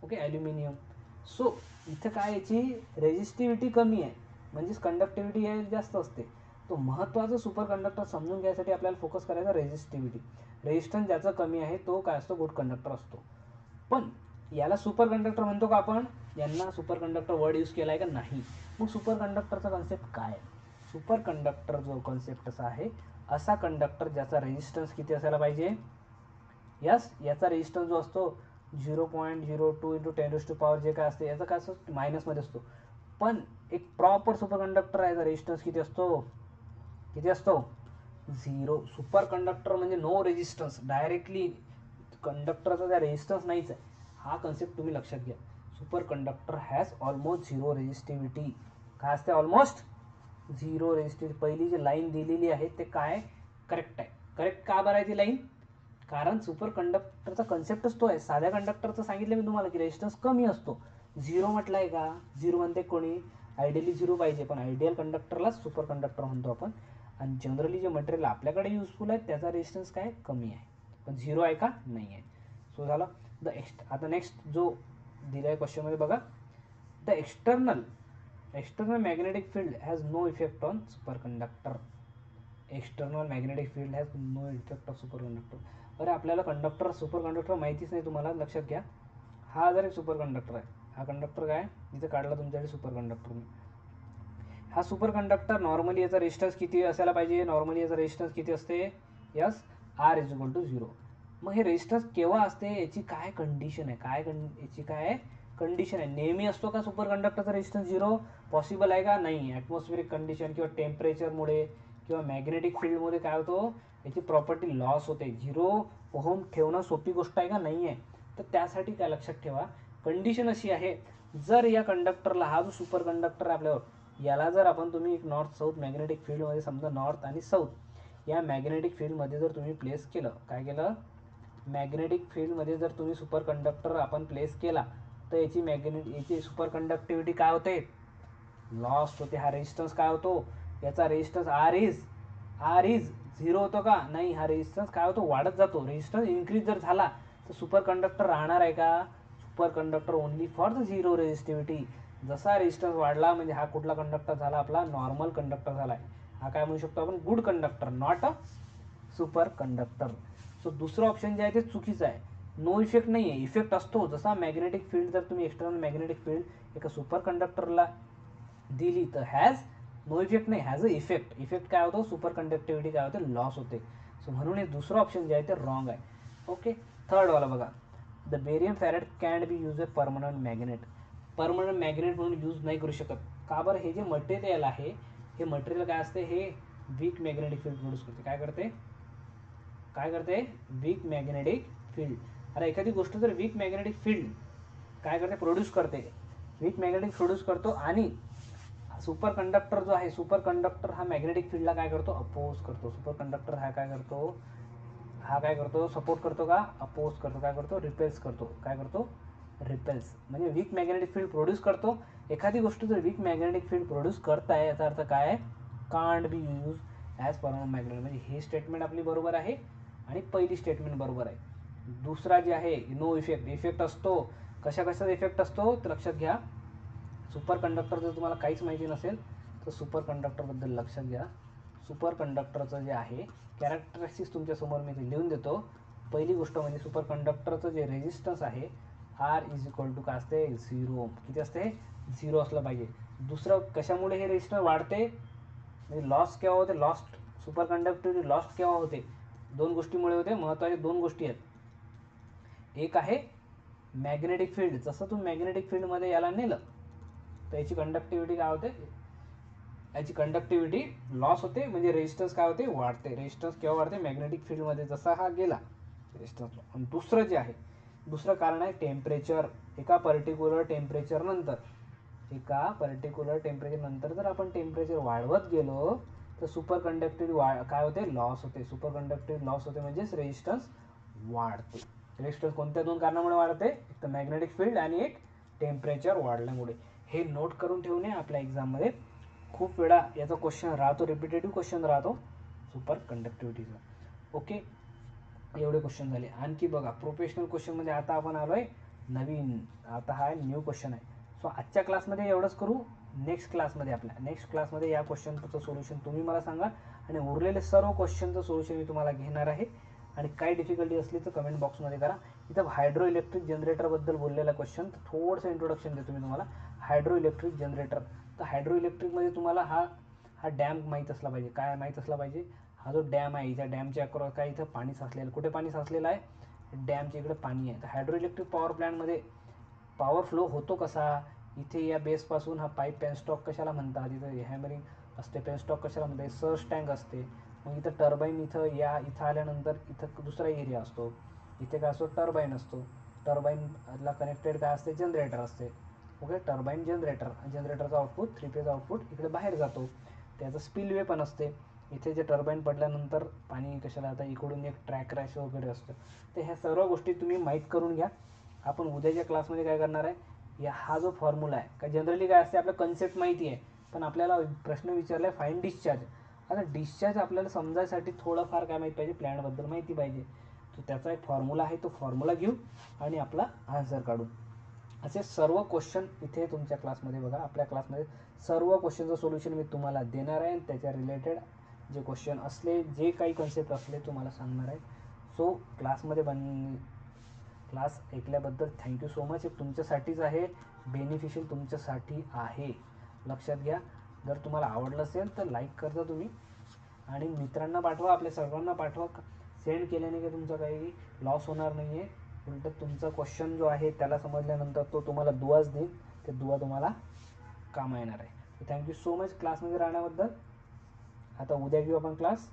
Okay, aluminium. सो इथं काय याची रेजिस्टिव्हिटी कमी आहे म्हणजेच कंडक्टिव्हिटी आहे जास्त असते. तो महत्त्वाचा सुपर कंडक्टर समजून घ्यायसाठी आपल्याला फोकस करायचा रेजिस्टिव्हिटी. रेजिस्टन्स ज्याचा कमी आहे तो काय असतो, गुड कंडक्टर असतो. पण याला सुपर कंडक्टर म्हणतो का आपण, यांना सुपर कंडक्टर वर्ड यूज केला आहे का नाही. मग सुपर कंडक्टरचा कन्सेप्ट काय आहे, सुपर कंडक्टर जो कन्सेप्ट असा आहे, असा कंडक्टर ज्याचा रेजिस्टन्स किती असायला पाहिजे, यस याचा रेजिस्टन्स जो असतो 0.02 × 10⁻⁴ जे काय असते याचा काय असतो मायनसमध्ये असतो. पण एक प्रॉपर सुपर कंडक्टर आहे, रेजिस्टन्स किती असतो, 0. सुपर कंडक्टर म्हणजे नो रेजिस्टन्स, डायरेक्टली कंडक्टरचा त्या रेजिस्टन्स नाहीच आहे. हा कन्सेप्ट तुम्ही लक्षात घ्या. Super conductor has almost 0 resistivity. काय असते, ऑलमोस्ट 0 रेजिस्टिव्हिटी. पहिली जी लाईन दिलेली आहे ते काय करेक्ट आहे. करेक्ट का बरं आहे ती लाईन, कारण सुपर कंडक्टरचा कन्सेप्टच तो आहे. साध्या कंडक्टरचं सांगितलं मी तुम्हाला की रेजिस्टन्स कमी असतो. 0 म्हटलं आहे का, 0 म्हणते कोणी, आयडियली 0 पाहिजे, पण आयडियल कंडक्टरलाच सुपर कंडक्टर म्हणतो आपण. आणि जनरली जे मटेरियल आपल्याकडे युजफुल आहे त्याचा रेजिस्टन्स काय कमी आहे, पण 0 आहे का नाही आहे. सो झालं आता नेक्स्ट जो दिला आहे क्वेश्चनमध्ये बघा, the external magnetic field has no effect on superconductor. External magnetic field has no effect of superconductor. अरे आपल्याला सुपर कंडक्टर माहितीच नाही, तुम्हाला लक्षात घ्या. हा जर एक सुपर कंडक्टर आहे, हा कंडक्टर काय इथे काढला तुमच्याकडे सुपर कंडक्टर. हा सुपर कंडक्टर नॉर्मली याचा रेजिस्टन्स किती असायला पाहिजे, नॉर्मली याचा रेजिस्टन्स किती असते, यस R=0. मग हे रेजिस्टन्स केव्हा असते याची काय कंडिशन आहे, याची काय कंडिशन आहे. नेहमी असतो का सुपर कंडक्टरचा रेजिस्टन्स 0, पॉसिबल आहे का नाही. ॲटमॉस्फिअरिक कंडिशन किंवा टेम्परेचरमुळे किंवा मॅग्नेटिक फील्डमुळे काय होतो, याची प्रॉपर्टी लॉस होते. 0 ओहम ठेवणं सोपी गोष्ट आहे का, नाही आहे. तर त्यासाठी काय लक्षात ठेवा, कंडिशन अशी आहे, जर या कंडक्टरला, हा जो सुपर कंडक्टर आहे आपल्यावर, याला जर आपण तुम्ही एक नॉर्थ साऊथ मॅग्नेटिक फील्डमध्ये, समजा नॉर्थ आणि साऊथ या मॅग्नेटिक फील्डमध्ये जर तुम्ही प्लेस केलं, काय केलं, मॅग्नेटिक फील्डमध्ये जर तुम्ही सुपर कंडक्टर आपण प्लेस केला तर याची सुपर कंडक्टिव्हिटी काय होते, लॉस्ट होते. हा रेजिस्टन्स काय होतो, याचा रेजिस्टन्स आर इज 0 होतो का नाही, हा रेजिस्टन्स काय होतो, वाढत जातो. रेजिस्टन्स इन्क्रीज जर झाला तर सुपर कंडक्टर राहणार आहे का, super conductor only for the 0 resistivity. जसा रेजिस्टन्स वाढला म्हणजे हा कुठला कंडक्टर झाला, आपला नॉर्मल कंडक्टर झाला आहे. हा काय म्हणू शकतो आपण, good conductor, not a super conductor. So दुसरं ऑप्शन जे आहे ते चुकीचं आहे. नो इफेक्ट नाही आहे, इफेक्ट असतो. जसा मॅग्नेटिक फील्ड जर तुम्ही एक्सटर्नल मॅग्नेटिक फील्ड एका सुपर कंडक्टरला दिली तर हॅज नो इफेक्ट नाही, हॅज अ इफेक्ट. इफेक्ट काय होतो, सुपर कंडक्टिव्हिटी काय होते, लॉस होते. सो म्हणून हे दुसरं ऑप्शन जे आहे ते रॉंग आहे. ओके. थर्ड वाला बघा, the barium ferrite can be use a permanent magnet. Permanent magnet म्हणून यूज नाही करू शकत. का बरं, हे जे मटेरियल आहे हे मटेरियल काय असते, हे वीक मॅग्नेटिक फील्ड प्रोड्यूस करते. काय करते वीक मॅग्नेटिक फील्ड. अरे एखादी गोष्ट जर वीक मॅग्नेटिक फील्ड काय करते, प्रोड्यूस करते, वीक मॅग्नेटिक प्रोड्यूस करतो, आणि सुपर कंडक्टर जो आहे, सुपर कंडक्टर हा मॅग्नेटिक फील्डला काय करतो, अपोज करतो. सुपर कंडक्टर हा काय करतो, सपोर्ट करतो का, अपोज करतो. काय करतो, रिपेल्स करतो. काय करतो, रिपेल्स. म्हणजे वीक मॅग्नेटिक फील्ड प्रोड्यूस करतो. एखादी गोष्ट जर वीक मॅग्नेटिक फील्ड प्रोड्यूस करत आहे याचा अर्थ काय आहे, can't be use as permanent magnet. म्हणजे हे स्टेटमेंट आपली बरोबर आहे आणि पहिली स्टेटमेंट बरोबर आहे. दुसरा जे आहे नो इफेक्ट, इफेक्ट असतो. कशाचा इफेक्ट असतो तर लक्षात घ्या. सुपर कंडक्टर जर तुम्हाला काहीच माहिती नसेल तर सुपर कंडक्टरबद्दल लक्षात घ्या. सुपर कंडक्टरचं जे आहे कॅरेक्टरिस्टिक्स तुमच्यासमोर मी ते लिहून देतो. पहिली गोष्ट म्हणजे सुपर कंडक्टरचं जे रेजिस्टन्स आहे आर इज इक्वल टू काय असते, 0. किती असते, 0 असलं पाहिजे. दुसरं कशामुळे हे रेजिस्टन्स वाढते, म्हणजे लॉस केव्हा होते, लॉस्ट सुपर कंडक्टिव्हिटी लॉस्ट केव्हा होते, दोन गोष्टीमुळे होते. महत्त्वाच्या दोन गोष्टी आहेत. एक आहे मॅग्नेटिक फील्ड. जसं तुम्ही मॅग्नेटिक फील्डमध्ये याला नेलं तर याची कंडक्टिव्हिटी काय होते, याची कंडक्टिव्हिटी लॉस होते, म्हणजे रेजिस्टन्स काय होते, वाढते. रेजिस्टन्स केव्हा वाढते, मॅग्नेटिक फील्डमध्ये जसा हा गेला रेजिस्टन्स. आणि दुसरं जे आहे, दुसरं कारण आहे टेम्परेचर. एका पर्टिक्युलर टेम्परेचर नंतर जर आपण टेम्परेचर वाढवत गेलो तर सुपर कंडक्टिव्हिटी काय होते, लॉस होते. सुपर कंडक्टिव्हिटी लॉस होते म्हणजेच रेजिस्टन्स वाढते. रेजिस्टन्स कोणत्या दोन कारणामुळे वाढते, एक तर मॅग्नेटिक फील्ड आणि एक टेम्परेचर वाढल्यामुळे. हे नोट करून ठेवणे. आपल्या एक्झाममध्ये खूप वेळा याचा क्वेश्चन राहतो, रिपिटेटिव्ह क्वेश्चन राहतो सुपर कंडक्टिव्हिटीचा. ओके, एवढे क्वेश्चन झाले. आणखी बघा प्रोफेशनल क्वेश्चनमध्ये आता आपण आलो आहे नवीन, आता हा न्यू क्वेश्चन आहे. सो आजच्या क्लासमध्ये एवढंच करू. नेक्स्ट क्लासमध्ये या क्वेश्चनचं सोल्युशन तुम्ही मला सांगा आणि उरलेले सर्व क्वेश्चनचं सोल्युशन मी तुम्हाला घेणार आहे. आणि काही डिफिकल्टी असली तर कमेंट बॉक्समध्ये करा. इथं हायड्रो इलेक्ट्रिक जनरेटरबद्दल बोललेला क्वेश्चन, तर थोडंसं इंट्रोडक्शन देतो मी तुम्हाला. हायड्रो इलेक्ट्रिक जनरेटर, तर हायड्रो इलेक्ट्रिकमध्ये तुम्हाला हा डॅम माहीत असला पाहिजे. काय माहीत असला पाहिजे, हा जो डॅम आहे, त्या डॅमच्या अक्रॉस काय इथं पाणी साचलेलं, कुठे पाणी साचलेलं आहे, डॅमच्या इकडे पाणी आहे. तर हायड्रो इलेक्ट्रिक पॉवर प्लॅन्टमध्ये पॉवर फ्लो होतो कसा, इथे या बेसपासून हा पाईप पेनस्टॉक कशाला म्हणतात, इथं हॅमरिंग असते, पेनस्टॉक कशाला म्हणतात, सर्ज टँक असते. मग इथं टर्बाईन, इथं आल्यानंतर इथं दुसरा एरिया असतो, इथे काय असतो, टर्बाईन असतो. टर्बाईनला कनेक्टेड काय असते, जनरेटर असते. ओके, टर्बाईन जनरेटरचा आउटपुट, 3 फेज आउटपुट इकडे बाहेर जातो. त्याचं स्पिलवे पण असते. इथे जे टर्बाईन पडल्यानंतर पाणी कशाला आता इकडून एक ट्रॅक रॅश वगैरे असतं. तर ह्या सर्व गोष्टी तुम्ही माहीत करून घ्या. आपण उद्याच्या क्लासमध्ये काय करणार आहे, हा जो फॉर्म्युला आहे का जनरली काय असते, आपलं कन्सेप्ट माहिती आहे, पण आपल्याला प्रश्न विचारला आहे फाईन डिस्चार्ज. आता डिस्चार्ज आपल्याला समजायसाठी थोडंफार काय माहीत पाहिजे, प्लॅनबद्दल माहिती पाहिजे. तर त्याचा एक फॉर्म्युला आहे, तो फॉर्म्युला घेऊ आणि आपला आन्सर काढू. असे सर्व क्वेश्चन इथे तुमच्या क्लासमध्ये बघा. आपल्या क्लासमध्ये सर्व क्वेश्चनचं सोल्युशन मी तुम्हाला देणार आहे. त्याच्या रिलेटेड जे क्वेश्चन असले, जे काही कन्सेप्ट असले तुम्हाला सांगणार आहे. सो क्लास ऐकल्याबद्दल थँक्यू सो मच. हे तुमच्यासाठीच आहे, बेनिफिशियल तुमच्यासाठी आहे, लक्षात घ्या. जर तुम्हाला आवडलं असेल तर लाईक करता तुम्ही आणि मित्रांना पाठवा, आपल्या सर्वांना पाठवा. सेंड केल्याने की तुमचा काही लॉस होणार नाही आहे. उलट तुमचा क्वेश्चन जो आहे त्याला समजल्यानंतर तो तुम्हाला दुवाच देईल, ते दुवा तुम्हाला कामा येणार आहे. थँक्यू सो मच क्लासमध्ये राहण्याबद्दल. आता उद्या घेऊ आपण क्लास.